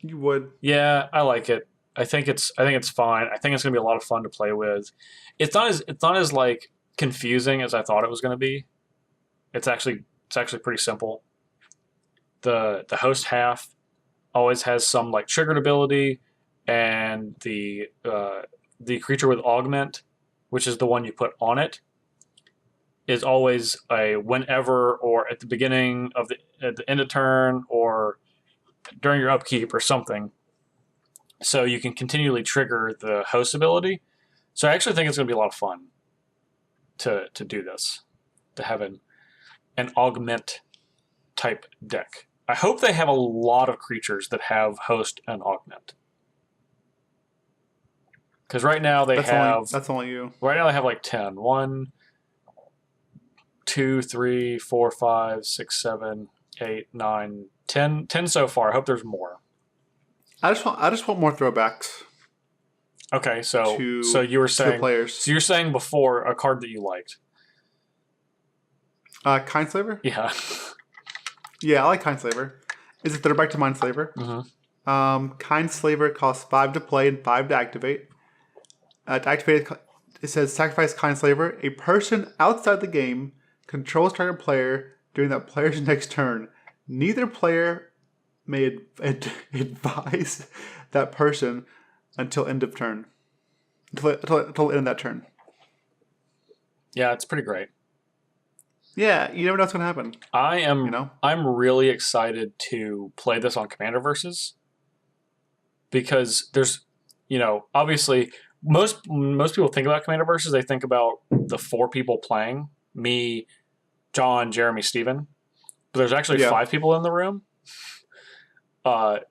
You would? Yeah, I like it. I think it's fine. I think it's gonna be a lot of fun to play with. It's not as like confusing as I thought it was gonna be. It's actually pretty simple. The host half always has some like triggered ability, and the creature with augment, which is the one you put on it, is always a whenever or at the beginning of at the end of turn or during your upkeep or something. So you can continually trigger the host ability. So I actually think it's going to be a lot of fun to do this, to have an augment type deck. I hope they have a lot of creatures that have host and augment. Because right now they that's only you. Right now they have like 10. 1, 2, 3, 4, 5, 6, 7, 8, 9, 10. 10 so far. I hope there's more. I just want more throwbacks. Okay, so you were saying players. So you're saying before a card that you liked. Kindslaver? Yeah. Yeah, I like Kindslaver. It's a throwback to Mindslaver. Mm-hmm. Kindslaver costs 5 to play and 5 to activate. To activate it says sacrifice Kindslaver. A person outside the game controls target player during that player's next turn. Neither player may advise that person until end of turn. Until end of that turn. Yeah, it's pretty great. Yeah, you never know what's going to happen. I'm really excited to play this on Commander Versus because there's, obviously most people think about Commander Versus, they think about the 4 people playing, me, John, Jeremy, Steven. But there's actually 5 people in the room. Our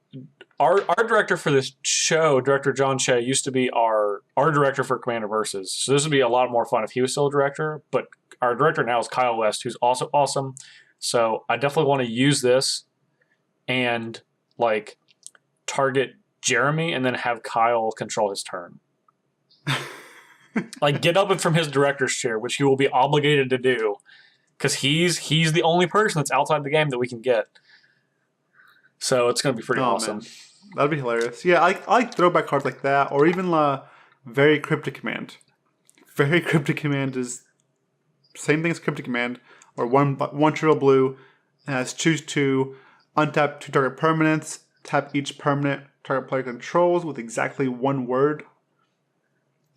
director for this show, Director John Choi, used to be our director for Commander Versus. So this would be a lot more fun if he was still a director. But our director now is Kyle West, who's also awesome. So I definitely want to use this and target Jeremy and then have Kyle control his turn. Get up from his director's chair, which he will be obligated to do because he's the only person that's outside the game that we can get. So it's going to be pretty awesome. Man. That'd be hilarious. Yeah, I like throwback cards like that, or even Very Cryptic Command. Very Cryptic Command is same thing as Cryptic Command, or one trill blue, and has choose 2, untap 2 target permanents, tap each permanent target player controls with exactly 1 word.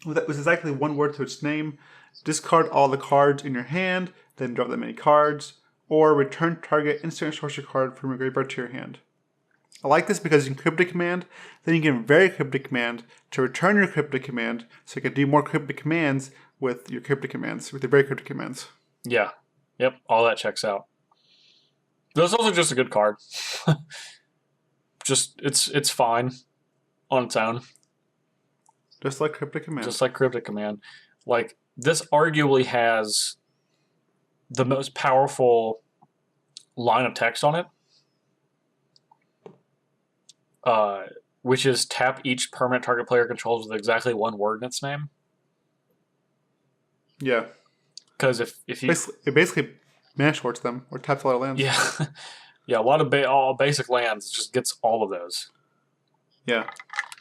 With exactly 1 word to its name, discard all the cards in your hand, then drop that many cards, or return target instant sorcery card from your graveyard to your hand. I like this because you can Cryptic Command, then you can Very Cryptic Command to return your Cryptic Command, so you can do more Cryptic Commands with your Cryptic Commands, with your Very Cryptic Commands. Yeah. Yep, all that checks out. This is also just a good card. It's fine on its own. Just like Cryptic Command. This arguably has the most powerful line of text on it. Which is tap each permanent target player controls with exactly 1 word in its name. Yeah. Because if you... It basically mana shorts them, or taps a lot of lands. Yeah. Yeah, a lot of all basic lands just gets all of those. Yeah.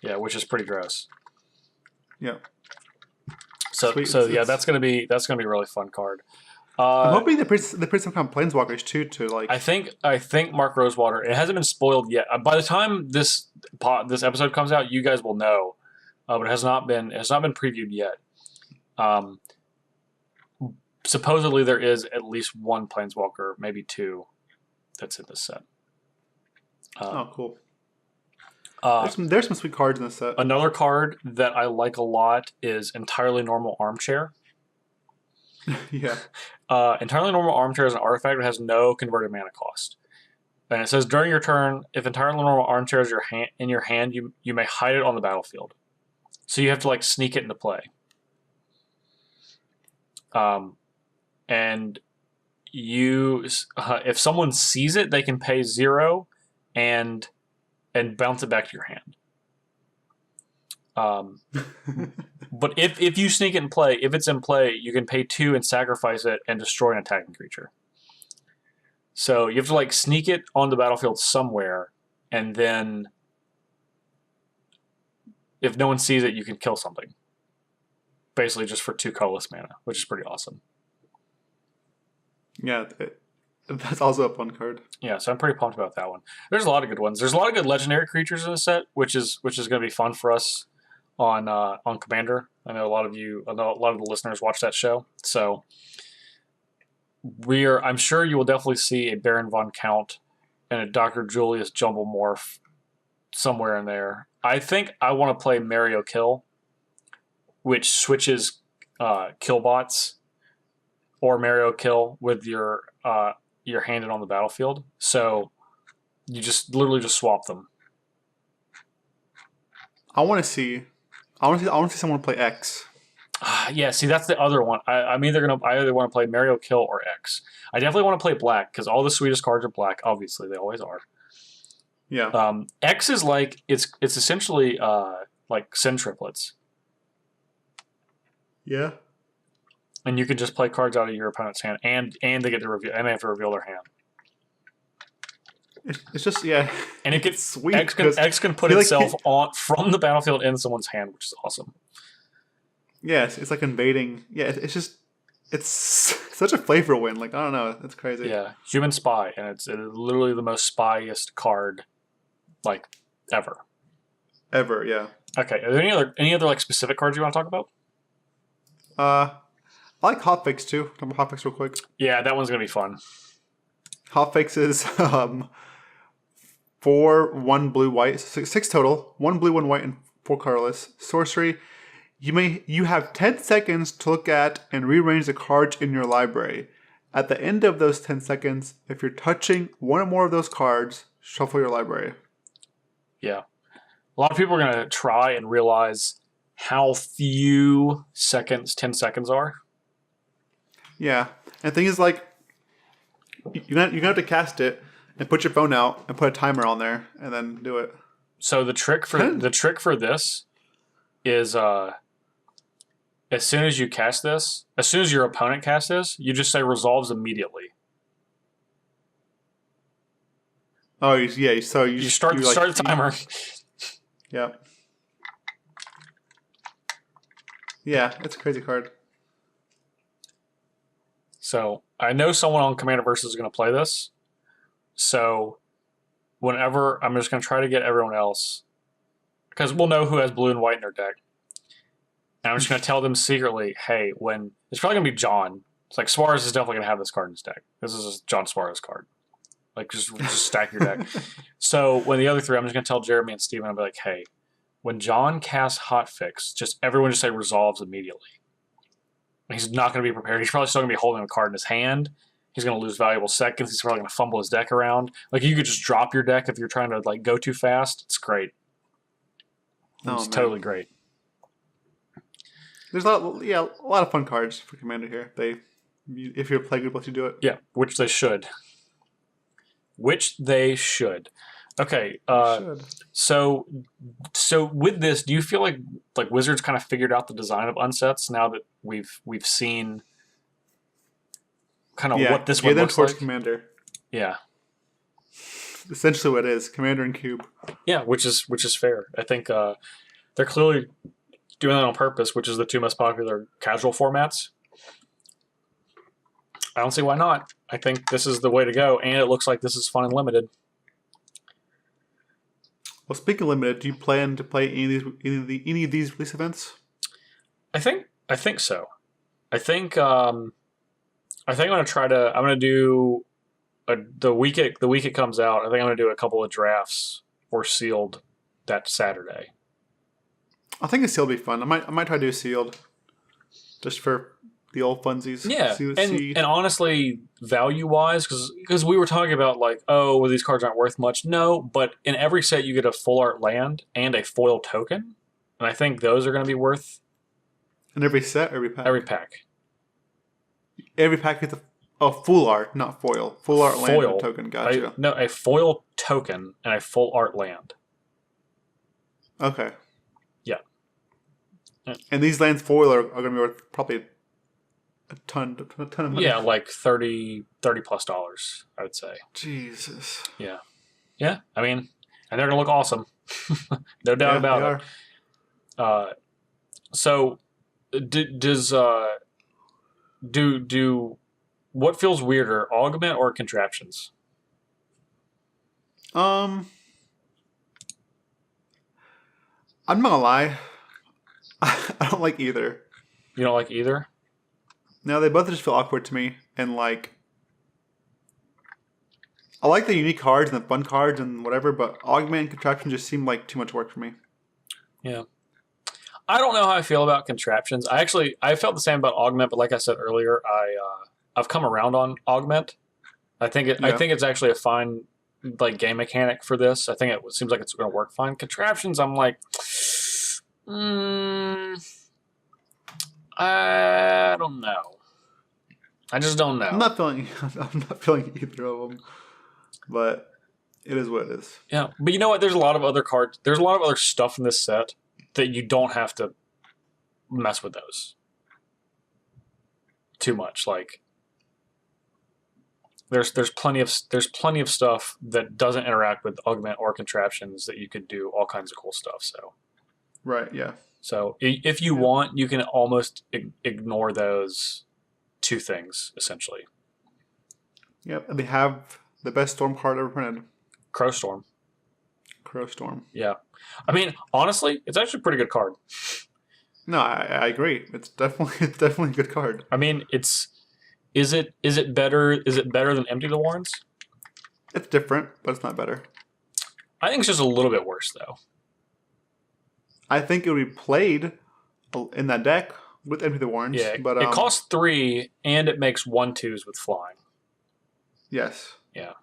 Yeah, which is pretty gross. Yeah. So that's gonna be a really fun card. I'm hoping they print some kind of planeswalkers too. I think Mark Rosewater. It hasn't been spoiled yet. By the time this episode comes out, you guys will know, but it has not been previewed yet. Supposedly there is at least 1 planeswalker, maybe 2, that's in this set. Oh, cool. There's some sweet cards in this set. Another card that I like a lot is Entirely Normal Armchair. Yeah. Entirely Normal Armchair is an artifact that has no converted mana cost. And it says during your turn, if Entirely Normal Armchair is in your hand, you may hide it on the battlefield. So you have to sneak it into play. And if someone sees it, they can pay 0 and bounce it back to your hand. But if you sneak it in play, if it's in play, you can pay 2 and sacrifice it and destroy an attacking creature. So you have to sneak it on the battlefield somewhere, and then if no one sees it, you can kill something. Basically just for 2 colorless mana, which is pretty awesome. Yeah, That's also a fun card. Yeah, so I'm pretty pumped about that one. There's a lot of good ones. There's a lot of good legendary creatures in the set, which is going to be fun for us on Commander. I know a lot of the listeners watch that show, so I'm sure you will definitely see a Baron von Count and a Dr. Julius Jumble Morph somewhere in there. I think I want to play Mario Kill, which switches Killbots or Mario Kill with your handed on the battlefield. So you just literally just swap them. I want to see someone play X. Yeah, see, that's the other one. I either want to play Mario Kill or X. I definitely want to play Black because all the sweetest cards are Black. Obviously, they always are. Yeah. X is like it's essentially like Sin triplets. Yeah. And you can just play cards out of your opponent's hand, and they get to reveal, and they have to reveal their hand. It's just and it gets sweet. X can put itself on from the battlefield in someone's hand, which is awesome. Yes, it's like invading. Yeah, it's such a flavor win. Like I don't know, it's crazy. Yeah, Human Spy, and it's literally the most spyest card, like ever. Ever, yeah. Okay, are there any other like specific cards you want to talk about? I like Hotfix too. Talk about Hotfix real quick. Yeah, that one's gonna be fun. Hotfix is 4, 1 blue, white, 6 total. 1 blue, 1 white, and 4 colorless. Sorcery. You have 10 seconds to look at and rearrange the cards in your library. At the end of those 10 seconds, if you're touching one or more of those cards, shuffle your library. Yeah. A lot of people are going to try and realize how few 10 seconds are. Yeah. And the thing is, like, you're going to have to cast it and put your phone out and put a timer on there and then do it. So the trick for this is as soon as you cast this, as soon as your opponent casts this, you just say resolves immediately. Oh, yeah. So you start the timer. Yeah. Yeah, it's a crazy card. So I know someone on Commander Versus is going to play this. So whenever I'm just going to try to get everyone else, because we'll know who has blue and white in their deck. And I'm just going to tell them secretly, hey, when it's probably going to be John. It's like Suarez is definitely going to have this card in his deck. This is a John Suarez card. Like just stack your deck. So when the other three, I'm just going to tell Jeremy and Steven, I'll be like, hey, when John casts Hotfix, everyone just say resolves immediately. He's not going to be prepared. He's probably still going to be holding a card in his hand. He's going to lose valuable seconds. He's probably going to fumble his deck around. Like you could just drop your deck if you're trying to like go too fast. It's great. It's totally great. There's a lot of fun cards for Commander here. If you're playing group, let you do it. Yeah, which they should. Okay, so with this, do you feel like Wizards kind of figured out the design of unsets now that we've seen kind of what this one looks like? Commander. Yeah, essentially what it is, Commander and Cube. Yeah, which is fair. I think they're clearly doing that on purpose, which is the two most popular casual formats. I don't see why not. I think this is the way to go, and it looks like this is fun and limited. Well, speaking of limited, do you plan to play any of these release events? I think so. I think I'm going to do the week it comes out. I think I'm going to do a couple of drafts for sealed that Saturday. I think a sealed will be fun. I might try to do sealed just for the old funsies. Yeah, and honestly, value-wise, because we were talking about like, oh, well, these cards aren't worth much. No, but in every set you get a full art land and a foil token, and I think those are going to be worth. In every set, every pack. Every pack gets a full art, not foil. Full art land and token. Gotcha. A foil token and a full art land. Okay. Yeah. And these lands foil are going to be worth probably a ton of money. Yeah, like $30 plus, I would say. Jesus. Yeah. Yeah, I mean, and they're going to look awesome. No doubt about it. So, What feels weirder, augment or contraptions? I'm not gonna lie. I don't like either. You don't like either? No, they both just feel awkward to me. And like, I like the unique cards and the fun cards and whatever, but augment and contraption just seem like too much work for me. Yeah. I don't know how I feel about contraptions. I felt the same about augment, but like I said earlier, I've come around on augment. I think it's actually a fine like game mechanic for this. I think it seems like it's going to work fine. Contraptions, I'm like, I don't know. I just don't know. I'm not feeling either of them, but it is what it is. Yeah, but you know what? There's a lot of other cards. There's a lot of other stuff in this set that you don't have to mess with those too much. Like there's plenty of stuff that doesn't interact with augment or contraptions that you could do all kinds of cool stuff. So right, yeah. So if you want, you can almost ignore those two things essentially. Yep, and they have the best storm card ever printed. Crowstorm. Yeah. I mean, honestly, it's actually a pretty good card. No, I agree. It's definitely a good card. I mean, is it better than Empty the Warrens? It's different, but it's not better. I think it's just a little bit worse though. I think it would be played in that deck with Empty the Warrens. Yeah, but it costs 3 and it makes 1/2s with flying. Yes. Yeah.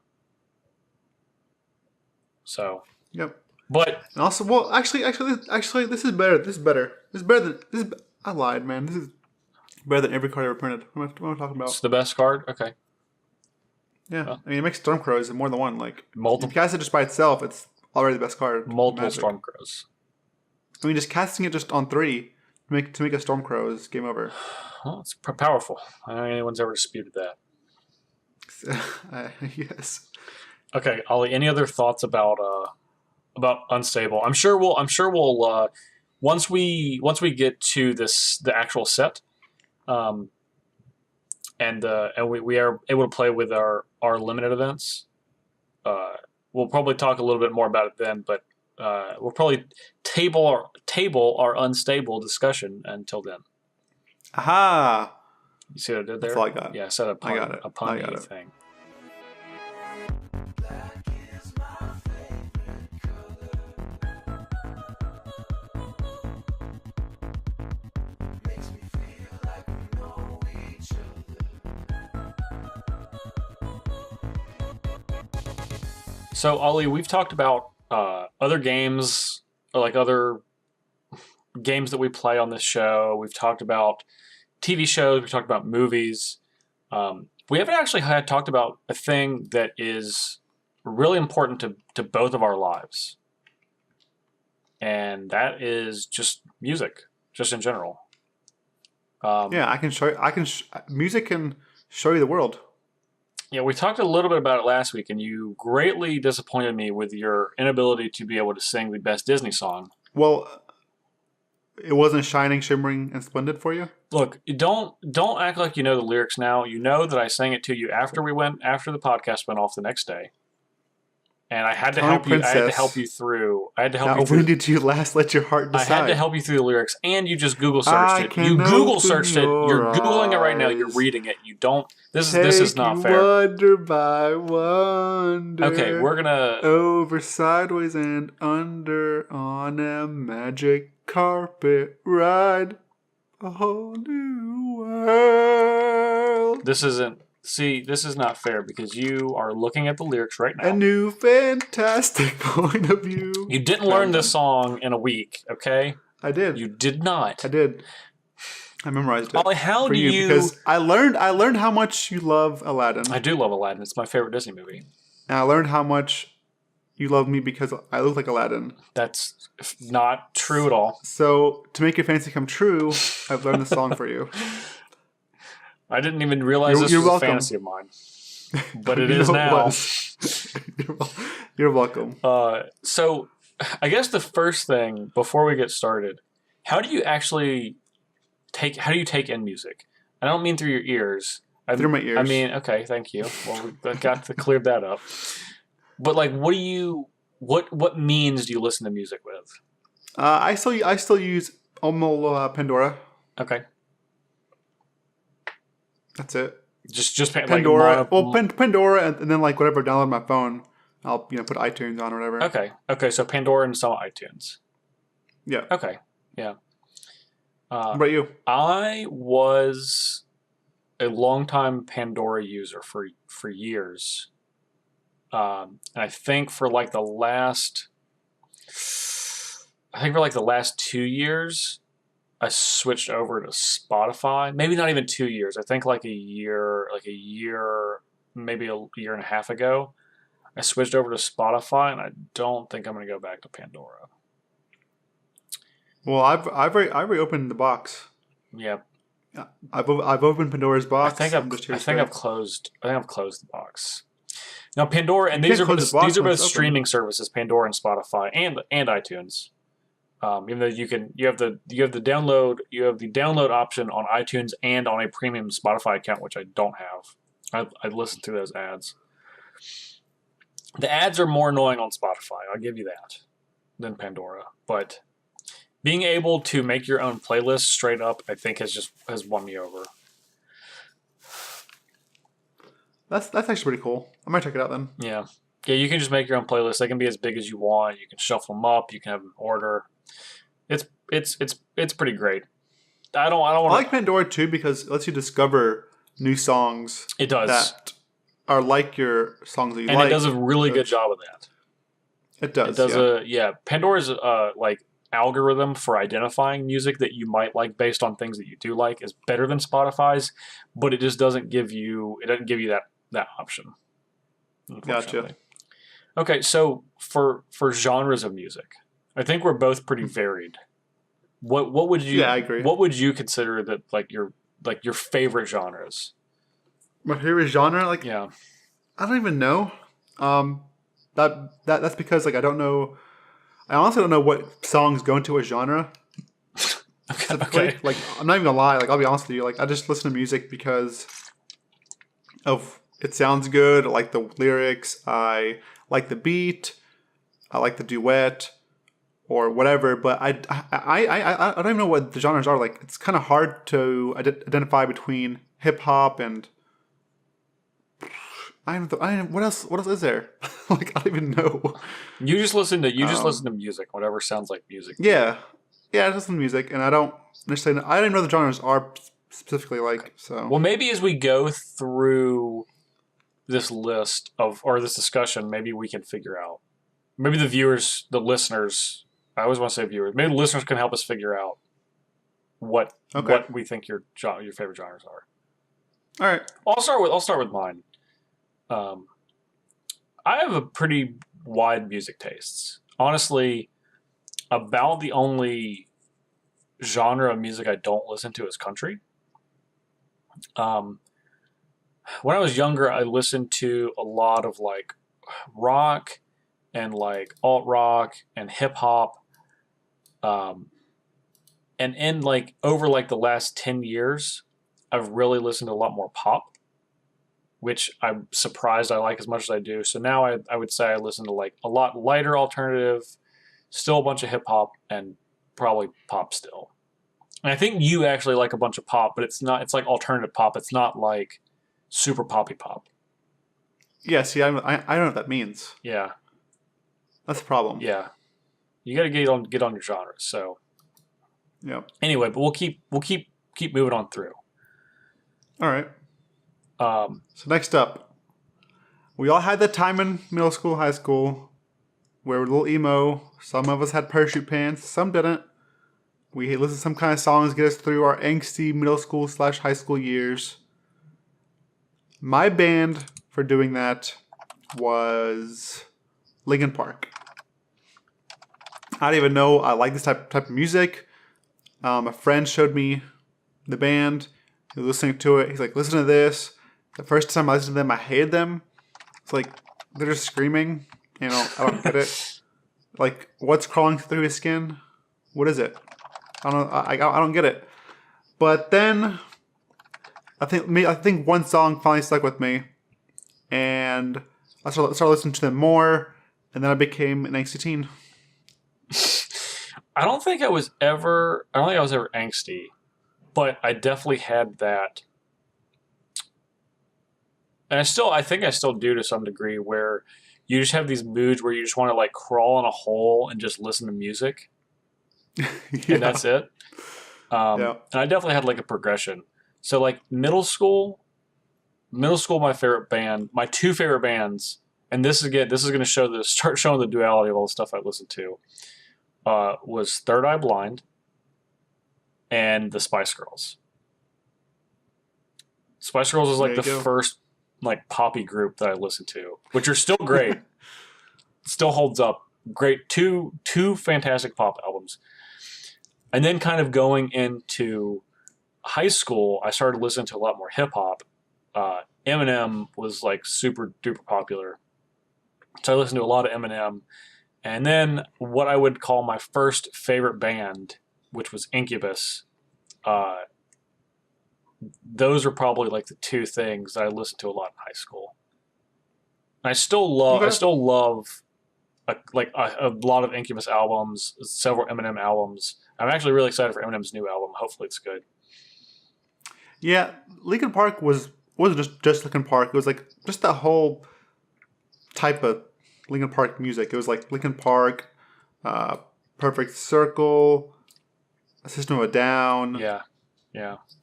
So. Yep. But and also, well, actually, this is better. I lied, man. This is better than every card ever printed. What am I talking about? It's the best card. Okay. Yeah, I mean, it makes Stormcrows in more than one. Like, multiple. If you cast it just by itself, it's already the best card. Multiple Stormcrows. I mean, just casting it just on 3 to make a Stormcrow is game over. Well, it's powerful. I don't think anyone's ever disputed that. Yes. Okay, Ollie. Any other thoughts about Unstable? I'm sure we'll once we get to the actual set, and we are able to play with our limited events. We'll probably talk a little bit more about it then, but we'll probably table our Unstable discussion until then. Aha! You see what I did there? That's all I got. Yeah, I said a pun. I got it. A pun thing. So, Ollie, we've talked about other games, or like other games that we play on this show. We've talked about TV shows. We've talked about movies. We haven't actually talked about a thing that is really important to both of our lives, and that is just music, just in general. Yeah, I can show you. Music can show you the world. Yeah, we talked a little bit about it last week, and you greatly disappointed me with your inability to be able to sing the best Disney song. Well, it wasn't shining, shimmering, and splendid for you? Look, don't act like you know the lyrics now. You know that I sang it to you after the podcast went off the next day. And I had to help you. I had to help you through. When did you last let your heart decide? I had to help you through the lyrics, and you just Google searched it. You Google searched it. You're Googling it right now. You're reading it. You don't. This is not fair. Wonder by wonder. Okay, we're gonna over, sideways, and under on a magic carpet ride, a whole new world. This is not fair because you are looking at the lyrics right now. A new fantastic point of view. You didn't learn this song in a week, okay? I did. You did not. I did. I memorized it. Ollie, how do you? Because I learned how much you love Aladdin. I do love Aladdin. It's my favorite Disney movie. And I learned how much you love me because I look like Aladdin. That's not true at all. So to make your fantasy come true, I've learned this song for you. I didn't even realize this was a fantasy of mine, but it is now. You're welcome. So, I guess the first thing before we get started, how do you take in music? I don't mean through your ears. through my ears. I mean, okay, thank you. Well, we got to clear that up. But like, what means do you listen to music with? I still use Pandora. Okay, That's it. just Pandora. Like Pandora, and then like whatever I download on my phone, I'll put iTunes on or whatever. Okay. So Pandora and some iTunes. Yeah. Okay. Yeah. What about you? I was a longtime Pandora user for years. And I think for like the last 2 years, I switched over to Spotify. Maybe not even 2 years. I think like a year, maybe a year and a half ago, I switched over to Spotify, and I don't think I'm going to go back to Pandora. Well, I've reopened the box. Yeah, I've opened Pandora's box. I think I've closed the box. Now Pandora, and these are both streaming services, Pandora and Spotify, and iTunes. Even though you have the download option on iTunes and on a premium Spotify account, which I don't have. I listen to those ads. The ads are more annoying on Spotify, I'll give you that, than Pandora. But being able to make your own playlist straight up, I think has won me over. That's actually pretty cool. I might check it out then. Yeah, you can just make your own playlist. They can be as big as you want. You can shuffle them up. You can have them order. It's pretty great. I like Pandora too because it lets you discover new songs. It does. That are like your songs that you like. And it does a really good job of that. It does. It does Pandora's like algorithm for identifying music that you might like based on things that you do like is better than Spotify's, but it just doesn't give you that option. Gotcha. Okay, so for genres of music, I think we're both pretty varied. What would you? Yeah, I agree. What would you consider that like your favorite genres? My favorite genre, I don't even know. That's because like I don't know. I honestly don't know what songs go into a genre. Okay. Like I'm not even gonna lie. Like I'll be honest with you. Like I just listen to music because of it sounds good. I like the lyrics. I like the beat. I like the duet or whatever. But I don't even know what the genres are. Like it's kind of hard to identify between hip hop and. What else is there? Like I don't even know. You just listen to music, whatever sounds like music. Yeah, I just listen to music, and I don't necessarily. I don't even know the genres are specifically like. So well, maybe as we go through this list or this discussion, maybe we can figure out. Maybe the listeners. I always want to say viewers. Maybe the listeners can help us figure out what we think your favorite genres are. All right, I'll start with mine. I have a pretty wide music tastes. Honestly, about the only genre of music I don't listen to is country. When I was younger, I listened to a lot of like rock and like alt rock and hip hop. And in like over like the last 10 years, I've really listened to a lot more pop, which I'm surprised I like as much as I do. So now I would say I listen to like a lot lighter alternative, still a bunch of hip hop, and probably pop still. And I think you actually like a bunch of pop, but it's like alternative pop. It's not like super poppy pop. Yeah, see, I don't know what that means. Yeah. That's the problem. Yeah. You got to get on your genres. So yeah. Anyway, but we'll keep moving on through. All right. So next up, we all had that time in middle school, high school, where we're a little emo. Some of us had parachute pants, some didn't. We listened to some kind of songs to get us through our angsty middle school / high school years. My band for doing that was Linkin Park. I didn't even know I like this type of music. A friend showed me the band. He was listening to it. He's like, listen to this. The first time I listened to them, I hated them. It's like, they're just screaming. I don't get it. Like, what's crawling through his skin? What is it? I don't know. I don't get it. But then, I think one song finally stuck with me, and I started listening to them more, and then I became an angsty teen. I don't think I was ever angsty, but I definitely had that, and I think I still do to some degree, where you just have these moods where you just want to like crawl in a hole and just listen to music, Yeah. and that's it. Yeah. And I definitely had like a progression. So like middle school, my two favorite bands, and this is going to start showing the duality of all the stuff I listened to. Was Third Eye Blind and the Spice Girls. Spice Girls was like the first like poppy group that I listened to, which are still great. Still holds up. Great, two fantastic pop albums. And then kind of going into high school, I started listening to a lot more hip hop. Eminem was like super duper popular. So I listened to a lot of Eminem. And then what I would call my first favorite band, which was Incubus, those are probably like the two things that I listened to a lot in high school. And I still love a lot of Incubus albums, several Eminem albums. I'm actually really excited for Eminem's new album. Hopefully it's good. Yeah, Linkin Park wasn't just Linkin Park. It was like just that whole type of Linkin Park music. It was like Linkin Park, Perfect Circle, System of a Down. Yeah.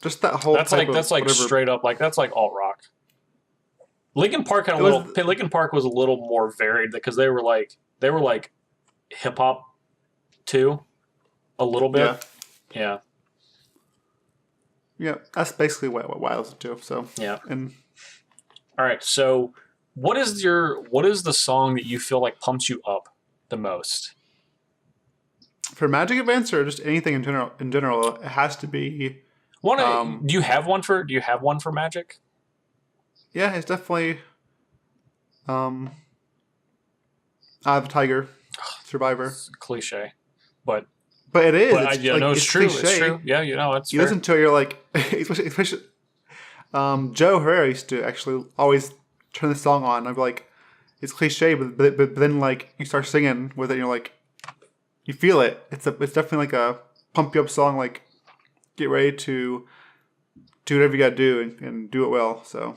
Just that whole. That's straight up that's like alt rock. Linkin Park Linkin Park was a little more varied because they were like hip hop too, a little bit. Yeah. Yeah, that's basically what I listen to. So yeah. And all right, so what is the song that you feel like pumps you up the most? For Magic Advance or just anything in general, it has to be do you have one for Magic? Yeah, it's definitely Eye of the Tiger, Survivor. It's cliche, but it is. It's true. Cliche. It's true. Yeah, it's you fair. listen to it, you're like, especially Joe Herrera used to actually always turn the song on. I'd be like, it's cliche, but then like you start singing with it, and you're like, you feel it. It's definitely like a pump you up song. Like, get ready to do whatever you got to do and do it well. So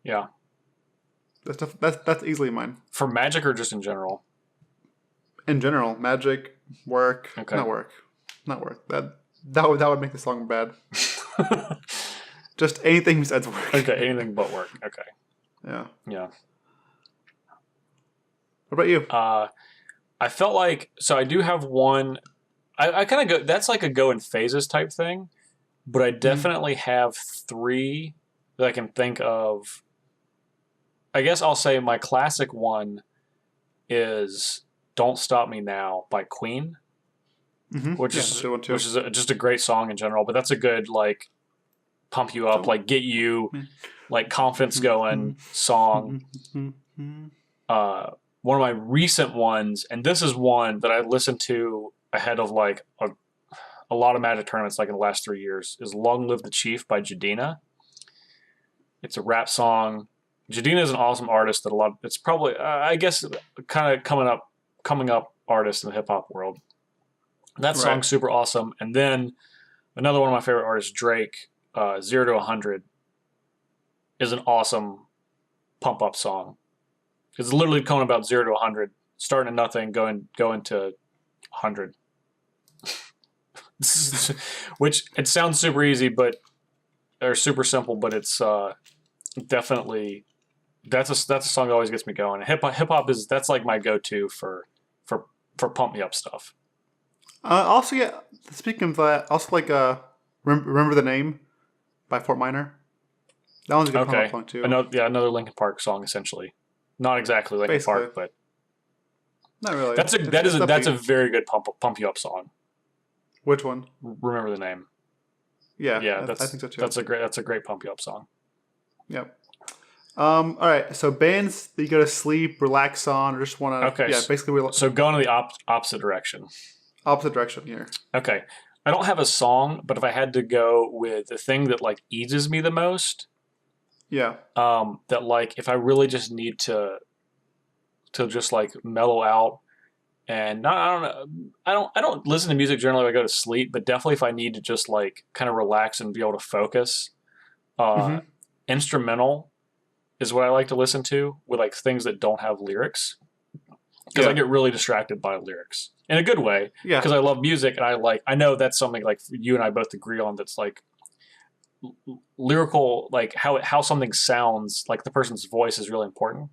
yeah, that's easily mine. For Magic or just in general? In general, Magic, work, okay. Not work. That would make the song bad. Just anything besides work. Okay, anything but work. Okay. Yeah. What about you? I felt like, so I do have one. I kind of go. That's like a go in phases type thing, but I definitely have three that I can think of. I guess I'll say my classic one is "Don't Stop Me Now" by Queen, which is just a great song in general. But that's a good like pump you up, like get you like confidence going song. One of my recent ones, and this is one that I listened to ahead of like a lot of Magic tournaments, like in the last 3 years, is "Long Live the Chief" by Jadina. It's a rap song. Jadina is an awesome artist that it's probably I guess kind of coming up artist in the hip hop world. That song's super awesome. And then another one of my favorite artists, Drake, 0 to 100, is an awesome pump up song. It's literally going about 0 to 100, starting at nothing, going to 100. Which it sounds super easy, or super simple, but it's definitely that's a song that always gets me going. Hip hop that's like my go-to for pump me up stuff. Also, yeah. Speaking of that, also like Remember the Name by Fort Minor. That one's a good pump up song too. Another Linkin Park song essentially. Not exactly Linkin Park, but not really. That's a very good pump you up song. Which one? Remember the Name. Yeah, I think so too. That's a great pump you up song. Yep. All right. So bands that you go to sleep, relax on, or just want to. Okay. Yeah, basically. So going to the opposite direction. Opposite direction here. Okay. I don't have a song, but if I had to go with the thing that like eases me the most, Yeah. that like if I really just need to just like mellow out and not, I don't know, I don't listen to music generally when I go to sleep, but definitely if I need to just like kind of relax and be able to focus, uh, Mm-hmm. instrumental is what I like to listen to with like things that don't have lyrics because I Yeah. get really distracted by lyrics in a good way Yeah. because I love music and I know that's something like you and I both agree on that's like lyrical like how something sounds like the person's voice is really important.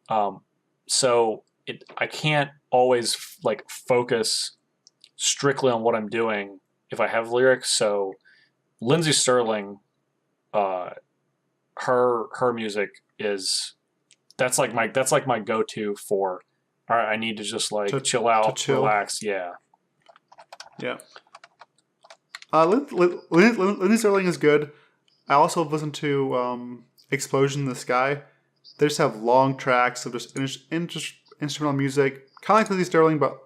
Um, so I can't always like focus strictly on what I'm doing if I have lyrics. So Lindsay Sterling, uh, her music is that's like my go to for. All right, I need to just like To chill to out, chill. relax. Yeah. Yeah. Lindsay Sterling is good. I also listen to Explosion in the Sky. They just have long tracks of just instrumental music, kind of like Lindsay Sterling, but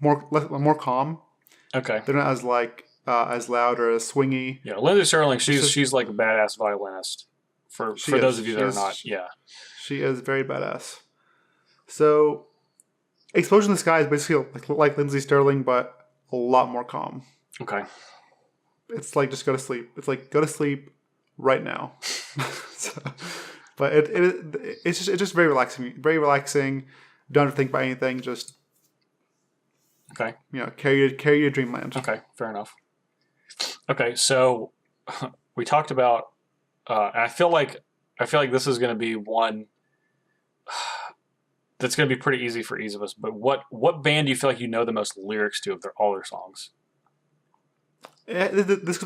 more calm. Okay. They're not as loud or as swingy. Yeah, Lindsay Sterling, It's just she's like a badass violinist. she For those is of you she that are is not, yeah. she is very badass. So Explosion in the Sky is basically like Lindsay Sterling, but a lot more calm. Okay. It's like just go to sleep. It's like go to sleep right now. So, but it's just very relaxing. Very relaxing. Don't have to think about anything. Just Okay. carry your dreamland. Okay. Fair enough. Okay, so we talked about. I feel like this is going to be one that's going to be pretty easy for each of us. But what band do you feel like you know the most lyrics to of all their songs? This goes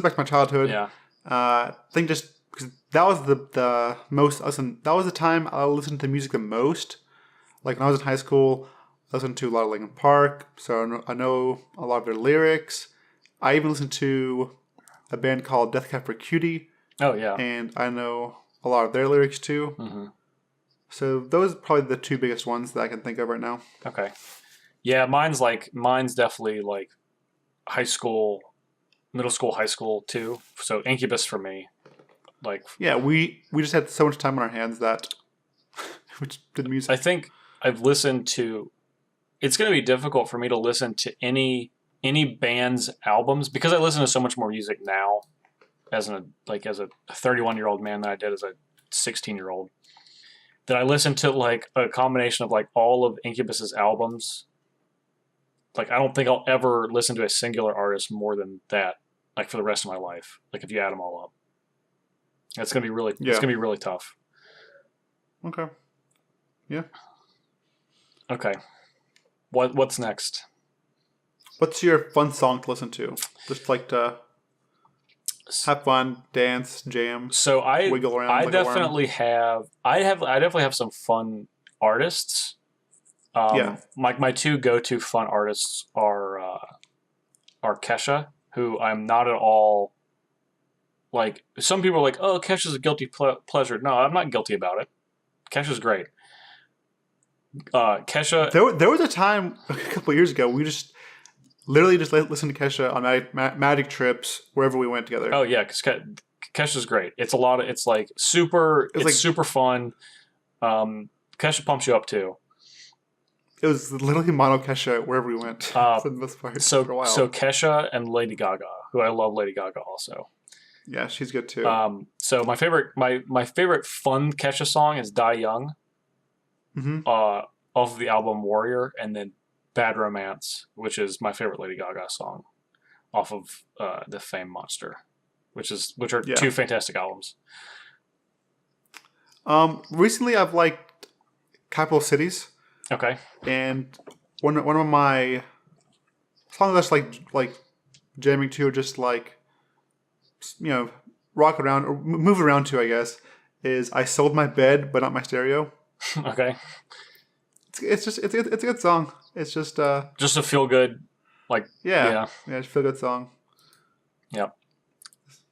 back to my childhood. Yeah. I think just because that was the most that was the time I listened to music the most. Like when I was in high school, I listened to a lot of Linkin Park, so I know a lot of their lyrics. I even listened to a band called Death Cab for Cutie, Oh yeah. and I know a lot of their lyrics too. Mm-hmm. So those are probably the two biggest ones that I can think of right now. Okay. Yeah, mine's definitely like high school, middle school, high school too. So Incubus for me, like Yeah, we just had so much time on our hands that we just did I music. think I've listened to. It's going to be difficult for me to listen to any band's albums because I listen to so much more music now as a 31-year-old man than I did as a 16-year-old. That I listen to like a combination of like all of Incubus's albums. Like I don't think I'll ever listen to a singular artist more than that, like for the rest of my life. Like if you add them all up, it's gonna be really Yeah. it's gonna be really tough. Okay. Yeah. Okay, what's next? What's your fun song to listen to? Just like to have fun, dance, jam, So wiggle around I like a worm. definitely have I definitely have some fun artists. Yeah. My two go to fun artists are Kesha, who I'm not at all like. Some people are like, oh, Kesha's a guilty pleasure. No, I'm not guilty about it. Kesha's great. Kesha, There was a time a couple years ago we just literally just listened to Kesha on magic trips wherever we went together. oh yeah, because Kesha's great. It's a lot of it's like super. It's like super fun. Kesha pumps you up too. it was literally mono Kesha wherever we went for the most part for a while. So Kesha and Lady Gaga, who I love Lady Gaga also. Yeah, she's good too. So my favorite fun Kesha song is Die Young, Mm-hmm. off of the album Warrior, and then Bad Romance, which is my favorite Lady Gaga song off of the Fame Monster, which are two fantastic albums. Recently I've liked Capital Cities. Okay. And one of my songs that's like jamming to, just like rock around or move around to, I guess, is "I Sold My Bed but Not My Stereo." Okay. It's a good song. It's just a feel good, like it's a feel good song. Yep.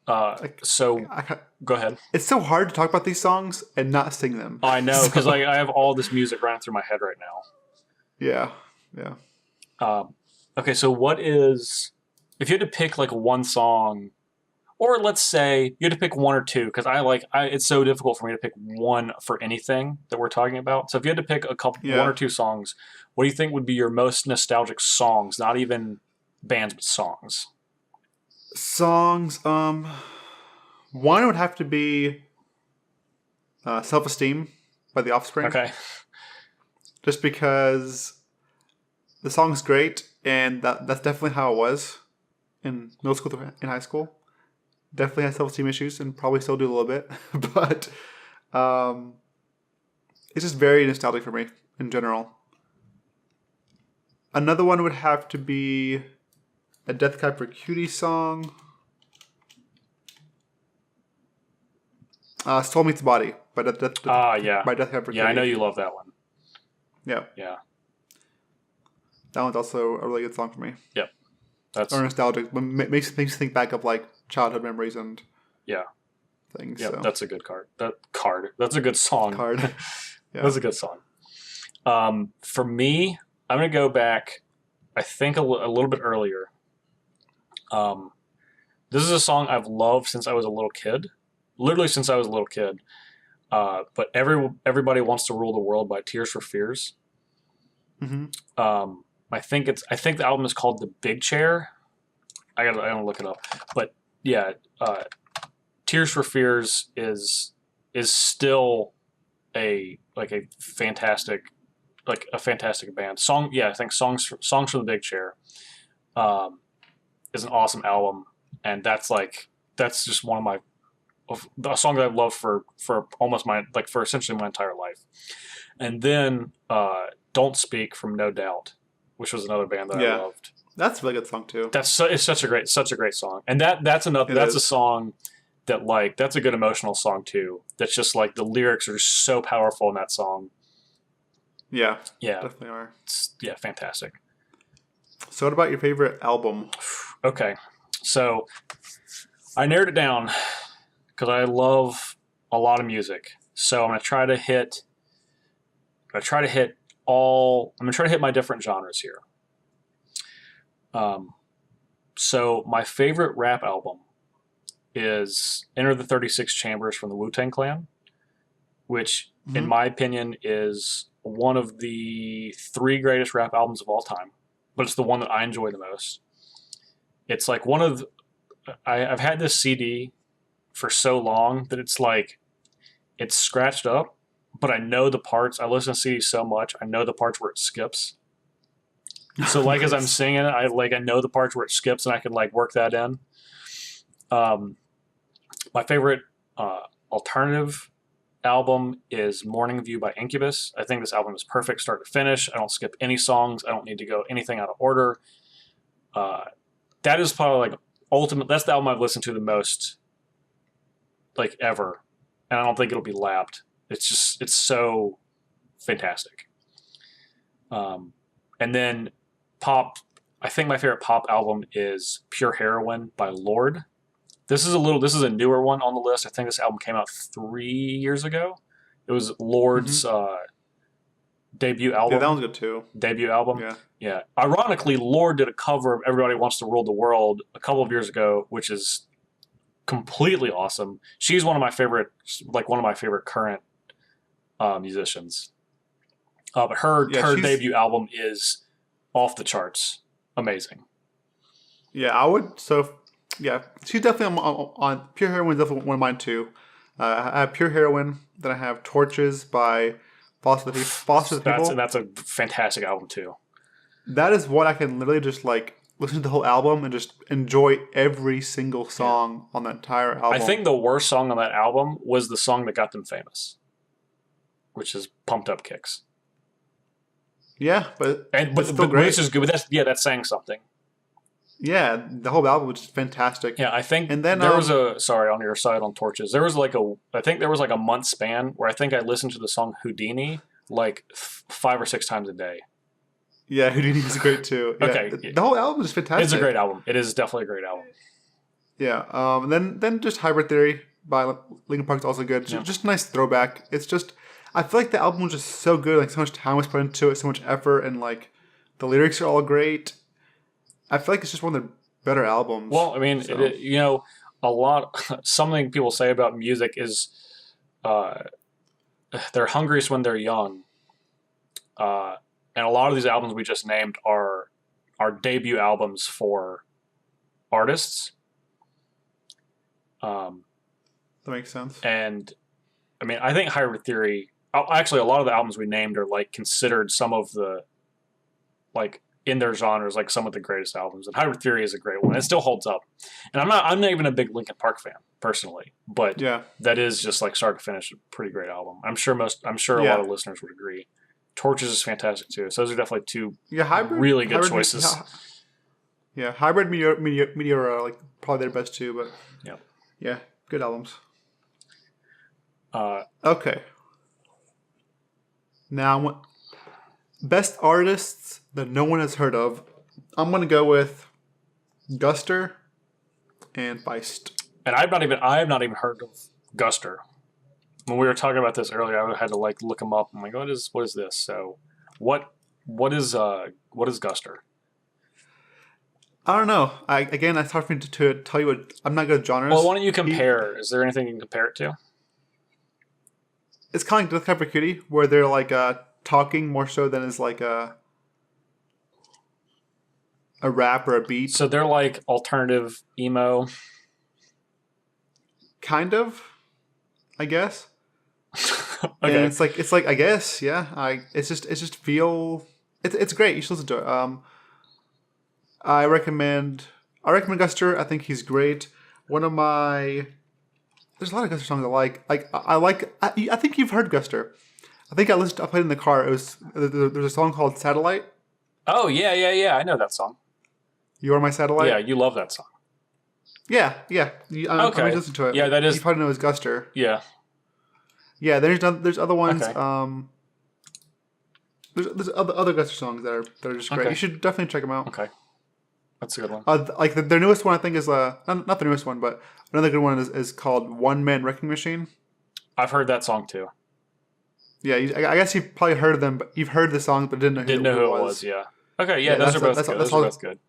Like, so go ahead. It's so hard to talk about these songs and not sing them. I know because I have all this music running through my head right now. Yeah. Okay, so what is if you had to pick like one song, or let's say you had to pick one or two, because it's so difficult for me to pick one for anything that we're talking about. So if you had to pick one or two songs, what do you think would be your most nostalgic songs? Not even bands, but songs. Songs. One would have to be "Self-Esteem" by The Offspring. Okay. Just because the song's great, and that's definitely how it was in middle school and high school. Definitely had self-esteem issues, and probably still do a little bit, but it's just very nostalgic for me in general. Another one would have to be a Death Cab for Cutie song. Soul Meets Body by Death Cab for Cutie. Yeah, I know you love that one. Yeah. Yeah. That one's also a really good song for me. Yep. That's or nostalgic, but makes me think back of like childhood memories and things. Yeah, so. That's a good card. That's a good song. Yeah. That's a good song. For me, I'm gonna go back. I think a little bit earlier. This is a song I've loved since I was a little kid. Literally since I was a little kid. But everybody wants to rule the world by Tears for Fears. Mm-hmm. I think the album is called The Big Chair. I gotta look it up. But yeah, Tears for Fears is still a fantastic band. I think songs from The Big Chair is an awesome album, and that's just one of a song that I've loved for almost for essentially my entire life. And then Don't Speak from No Doubt, which was another band that I loved. That's a really good song too. It's such a great song. And that's a song that that's a good emotional song too. That's just like the lyrics are so powerful in that song. Yeah. Yeah. Definitely are. Fantastic. So what about your favorite album? Okay. So I narrowed it down because I love a lot of music. So I'm going to try to hit my different genres here. So my favorite rap album is Enter the 36 Chambers from the Wu-Tang Clan, which in my opinion is one of the 3 greatest rap albums of all time, but it's the one that I enjoy the most. It's like I've had this CD for so long that it's scratched up, but I know the parts. I listen to CDs so much, I know the parts where it skips. So as I'm singing it, I know the parts where it skips, and I can work that in. My favorite alternative album is Morning View by Incubus. I think this album is perfect start to finish. I don't skip any songs. I don't need to go anything out of order. That is probably that's the album I've listened to the most ever, and I don't think it'll be lapped. It's so fantastic. And then pop, I think my favorite pop album is Pure Heroin by Lorde. This is a newer one on the list. I think this album came out 3 years ago. It was Lorde's debut album. Yeah, that one's good too. Debut album. Yeah. Ironically, Lorde did a cover of Everybody Wants to Rule the World a couple of years ago, which is completely awesome. She's one of my favorite current musicians. But her debut album is off the charts. Amazing. Yeah, I would. So, yeah, she's definitely on Pure Heroin is definitely one of mine too. I have Pure Heroin. Then I have Torches by Foster the People. That's a fantastic album too. That is what I can literally just listen to the whole album and just enjoy every single song on the entire album. I think the worst song on that album was the song that got them famous, which is Pumped Up Kicks. Yeah, but still great. Which is good. But that's saying something. Yeah, the whole album was just fantastic. Yeah, I think. And then there was on your side on Torches. There was a month span where I think I listened to the song Houdini 5 or 6 times a day. Yeah, Houdini is great too. Yeah, okay, the whole album is fantastic. It's a great album. It is definitely a great album. Yeah. Then just Hybrid Theory by Linkin Park is also good. Yeah. Just a nice throwback. It's just I feel like the album was just so good. So much time was put into it, so much effort, and the lyrics are all great. I feel like it's just one of the better albums. Well, I mean, So. a lot. Something people say about music is uh, they're hungriest when they're young, uh, and a lot of these albums we just named are debut albums for artists. Um, That makes sense. and I mean, I think Hybrid Theory. Actually, a lot of the albums we named are like considered some of the like in their genres, like some of the greatest albums. And Hybrid Theory is a great one. It still holds up. And I'm not even a big Linkin Park fan personally, but Yeah. that is just like start to finish a pretty great album. I'm sure a lot of listeners would agree. Torches is fantastic too. So those are definitely two really good choices. Yeah, Hybrid Meteor are like probably their best two, but yeah, good albums. Okay. Now, best artists that no one has heard of. I'm gonna go with Guster and Feist. And I have not even heard of Guster. When we were talking about this earlier, I had to like look him up. I'm like, what is this? So, what is Guster? I don't know. It's hard for me to tell you what. I'm not good at genres. Well, why don't you compare? Is there anything you can compare it to? It's kind of like Death Cab for Cutie, where they're like talking more so than is like a rap or a beat. So they're like alternative emo. Kind of, I guess. Okay. And it's like I guess, yeah. It's just feel. It's great. You should listen to it. I recommend Guster. I think he's great. One of my there's a lot of Guster songs I like. I think you've heard Guster. I think I played it in the car. There's a song called Satellite. Oh yeah. I know that song. You Are My Satellite. Yeah, you love that song. Yeah. Okay. I listen to it. Yeah, that is. You probably know as Guster. Yeah. Yeah. There's other ones. Okay. There's other Guster songs that are just great. Okay. You should definitely check them out. Okay. That's a good one. Like their newest one, I think is not the newest one, but another good one is called One Man Wrecking Machine. I've heard that song too. Yeah, I guess you've probably heard of them, but you've heard the songs, but didn't know who it was. Yeah. Okay. Yeah, those are both good. Those are both good.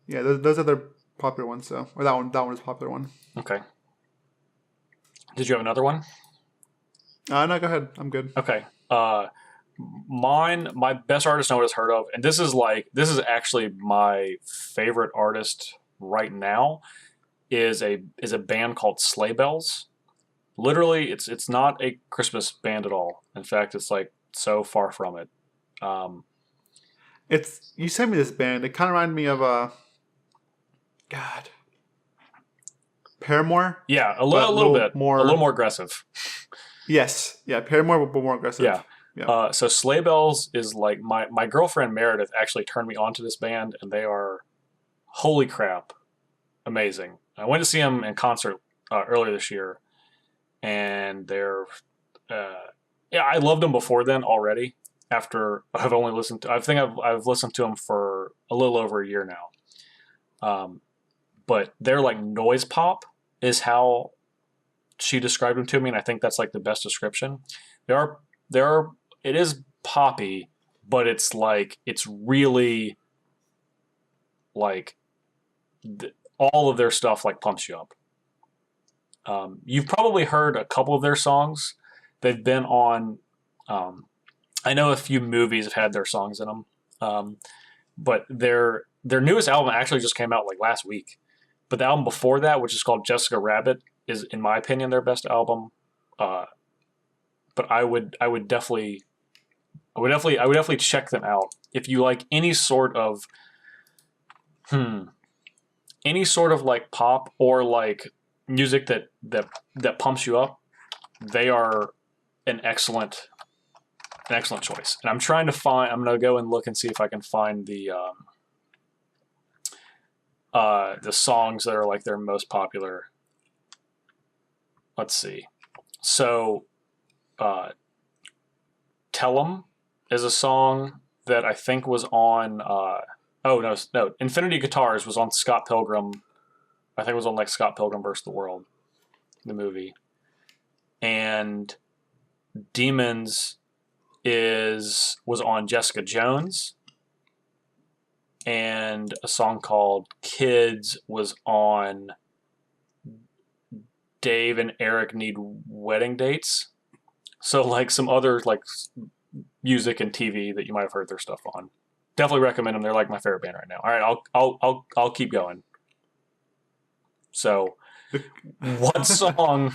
Yeah, those are their popular ones. So, or that one is a popular one. Okay. Did you have another one? No, go ahead. I'm good. Okay. My best artist no one has heard of, and this is actually my favorite artist right now, is a band called Sleigh Bells. Literally, it's not a Christmas band at all. In fact, it's like so far from it. You sent me this band. It kind of reminded me of God, Paramore. Yeah, a little bit more, a little more aggressive. Yes, yeah, Paramore, but more aggressive. Yeah. Yeah. So Sleigh Bells is like my girlfriend Meredith actually turned me on to this band, and they are, holy crap, amazing. I went to see them in concert earlier this year, and they're I loved them before then already. After I've listened to them for a little over a year now. But they're like noise pop is how she described them to me, and I think that's like the best description. It is poppy, but it's really like all of their stuff like pumps you up. You've probably heard a couple of their songs. They've been on. I know a few movies have had their songs in them, but their newest album actually just came out like last week. But the album before that, which is called Jessica Rabbit, is in my opinion their best album. But I would definitely check them out if you like any sort of like pop or like music that pumps you up. They are an excellent choice. And I'm gonna go and look and see if I can find the songs that are like their most popular. Let's see. So, Tell 'Em is a song that I think was on. Infinity Guitars was on Scott Pilgrim. I think it was on like Scott Pilgrim vs. the World, the movie. And Demons was on Jessica Jones. and a song called Kids was on Dave and Eric Need Wedding Dates. So like some other like music and TV that you might have heard their stuff on. Definitely recommend them. They're like my favorite band right now. All right, I'll keep going. So, what song,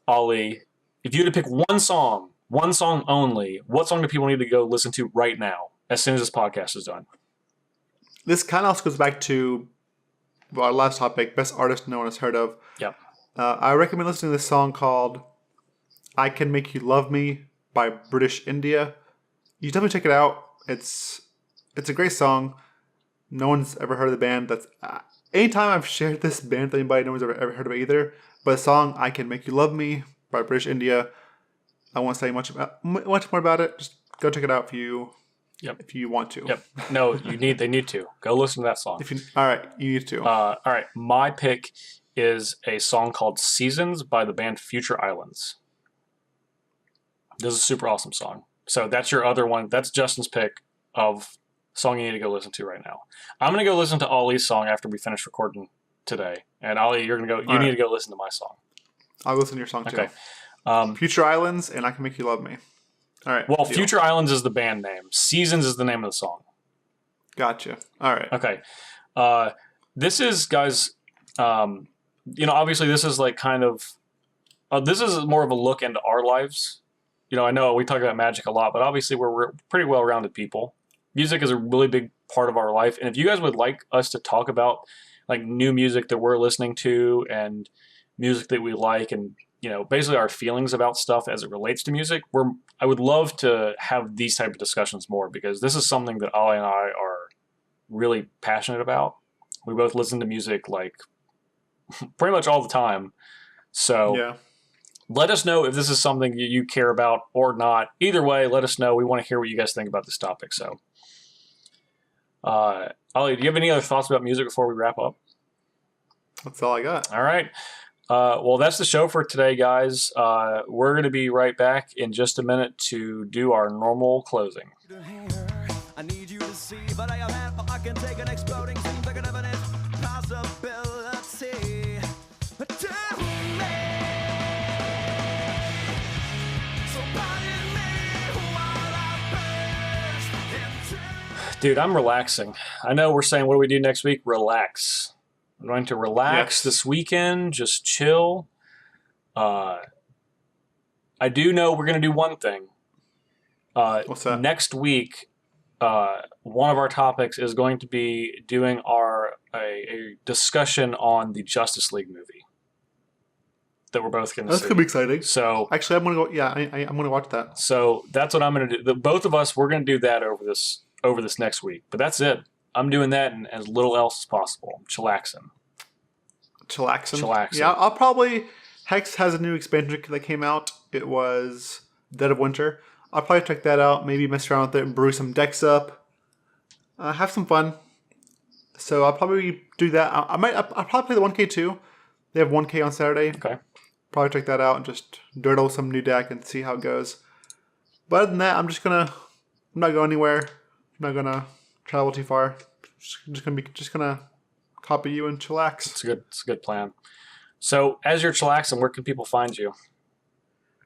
Ali? If you had to pick one song only, what song do people need to go listen to right now as soon as this podcast is done? This kind of also goes back to our last topic, best artist no one has heard of. Yep. I recommend listening to this song called I Can Make You Love Me by British India. You definitely check it out. It's a great song. No one's ever heard of the band. That's anytime I've shared this band with anybody, no one's ever heard of it either. But the song "I Can Make You Love Me" by British India. I won't say much more about it. Just go check it out if you want to. Yep. No, they need to go listen to that song. All right, you need to. All right, my pick is a song called "Seasons" by the band Future Islands. This is a super awesome song. So that's your other one. That's Justin's pick of song you need to go listen to right now. I'm going to go listen to Ali's song after we finish recording today. And Ali, you're going to go. You need to go listen to my song. I'll listen to your song too. Okay. Future Islands and I Can Make You Love Me. All right. Well, deal. Future Islands is the band name. Seasons is the name of the song. Gotcha. All right. Okay. This is, guys, obviously this is like kind of, this is more of a look into our lives. I know we talk about magic a lot, but obviously we're pretty well-rounded people. Music is a really big part of our life. And if you guys would like us to talk about like new music that we're listening to and music that we like and, basically our feelings about stuff as it relates to music, I would love to have these type of discussions more because this is something that Ali and I are really passionate about. We both listen to music like pretty much all the time. So yeah. Let us know if this is something you care about or not. Either way, let us know. We want to hear what you guys think about this topic. So, Ali, do you have any other thoughts about music before we wrap up? That's all I got. All right. Well, that's the show for today, guys. We're going to be right back in just a minute to do our normal closing. I need you to see, but I can take an exploding scene, like an evidence possibility. Dude, I'm relaxing. I know we're saying, what do we do next week? Relax. I'm going to relax this weekend, just chill. I do know we're going to do one thing. What's that? Next week, one of our topics is going to be doing a discussion on the Justice League movie that we're both going to see. That's going to be exciting. So, actually, I'm going to go. Yeah, I'm going to watch that. So that's what I'm going to do. Both of us, we're going to do that over this next week. But that's it. I'm doing that and as little else as possible. Chillaxing. Yeah, I'll probably... Hex has a new expansion that came out. It was Dead of Winter. I'll probably check that out. Maybe mess around with it and brew some decks up. Have some fun. So I'll probably do that. I'll probably play the 1K too. They have 1K on Saturday. Okay. Probably check that out and just dirtle some new deck and see how it goes. But other than that, I'm not going anywhere. I'm not gonna travel too far. Just gonna copy you and chillax. It's a good plan. So as you're chillaxing, where can people find you? You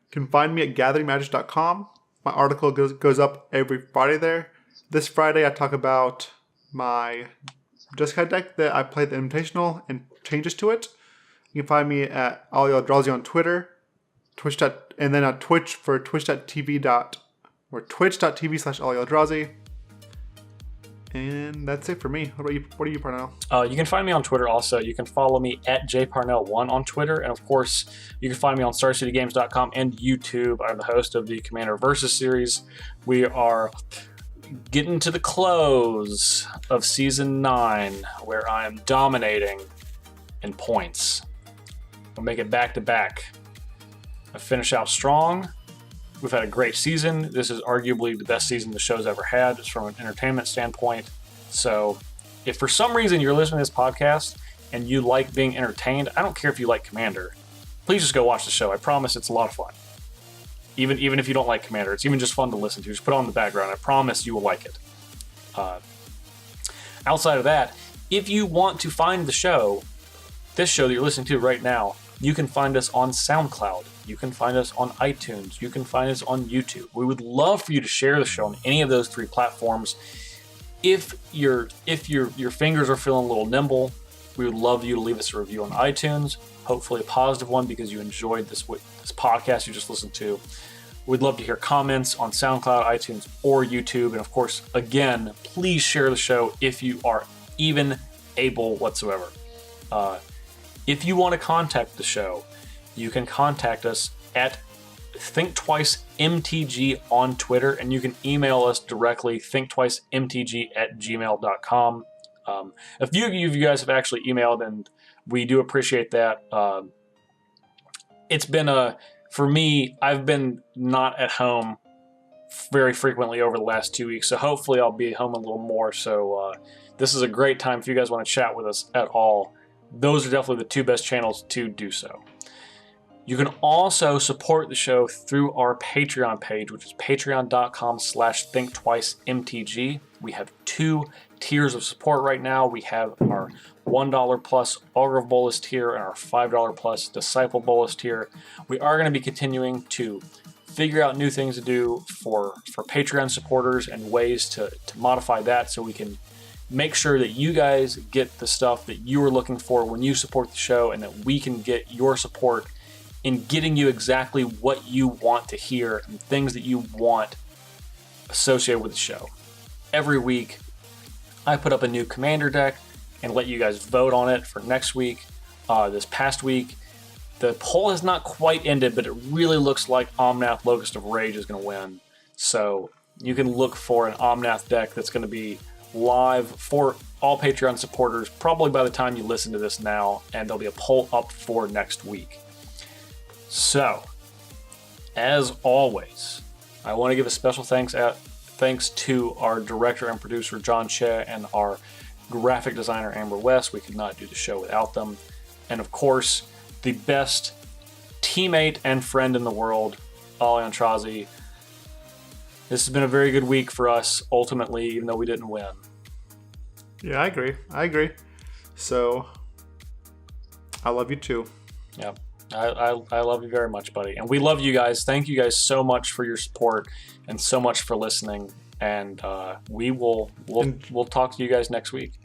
can find me at gatheringmagic.com. My article goes up every Friday there. This Friday I talk about my Jessica deck that I played the Invitational and changes to it. You can find me at Ali Aintrazi on Twitter, and then on Twitch for twitch.tv/Ali Aintrazi. And that's it for me. What are you, Parnell? You can find me on Twitter also. You can follow me at jparnell1 on Twitter. And of course, you can find me on StarCityGames.com and YouTube. I'm the host of the Commander Versus series. We are getting to the close of Season 9, where I am dominating in points. We'll make it back-to-back. I finish out strong. We've had a great season. This is arguably the best season the show's ever had, just from an entertainment standpoint. So if for some reason you're listening to this podcast and you like being entertained, I don't care if you like Commander, please just go watch the show. I promise it's a lot of fun. Even if you don't like Commander, it's even just fun to listen to. Just put it on in the background. I promise you will like it. Outside of that, if you want to find the show, this show that you're listening to right now, you can find us on SoundCloud. You can find us on iTunes. You can find us on YouTube. We would love for you to share the show on any of those 3 platforms. If your fingers are feeling a little nimble, we would love you to leave us a review on iTunes. Hopefully a positive one because you enjoyed this podcast you just listened to. We'd love to hear comments on SoundCloud, iTunes, or YouTube. And of course, again, please share the show if you are even able whatsoever. If you want to contact the show, you can contact us at ThinktwiceMTG on Twitter, and you can email us directly, thinktwicemtg@gmail.com. A few of you guys have actually emailed, and we do appreciate that. It's been for me, I've been not at home very frequently over the last 2 weeks, so hopefully I'll be home a little more. So this is a great time if you guys want to chat with us at all. Those are definitely the 2 best channels to do so. You can also support the show through our Patreon page, which is patreon.com/thinktwicemtg. We have 2 tiers of support right now. We have our $1 plus Augur Bolus tier and our $5 plus Disciple Bolus tier. We are going to be continuing to figure out new things to do for Patreon supporters and ways to modify that so we can make sure that you guys get the stuff that you are looking for when you support the show, and that we can get your support in getting you exactly what you want to hear and things that you want associated with the show. Every week, I put up a new commander deck and let you guys vote on it for next week. This past week, the poll has not quite ended, but it really looks like Omnath Locust of Rage is going to win. So you can look for an Omnath deck that's going to be live for all Patreon supporters probably by the time you listen to this now, and there'll be a poll up for next week. So, as always, I want to give a special thanks to our director and producer John Choi and our graphic designer Amber West. We could not do the show without them. And of course, the best teammate and friend in the world, Ali Aintrazi. This has been a very good week for us, ultimately, even though we didn't win. Yeah, I agree. So, I love you too. Yeah, I love you very much, buddy. And we love you guys. Thank you guys so much for your support and so much for listening. And we'll talk to you guys next week.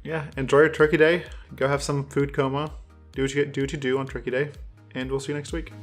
Yeah, enjoy your Turkey Day. Go have some food coma. Do what you do on Turkey Day. And we'll see you next week.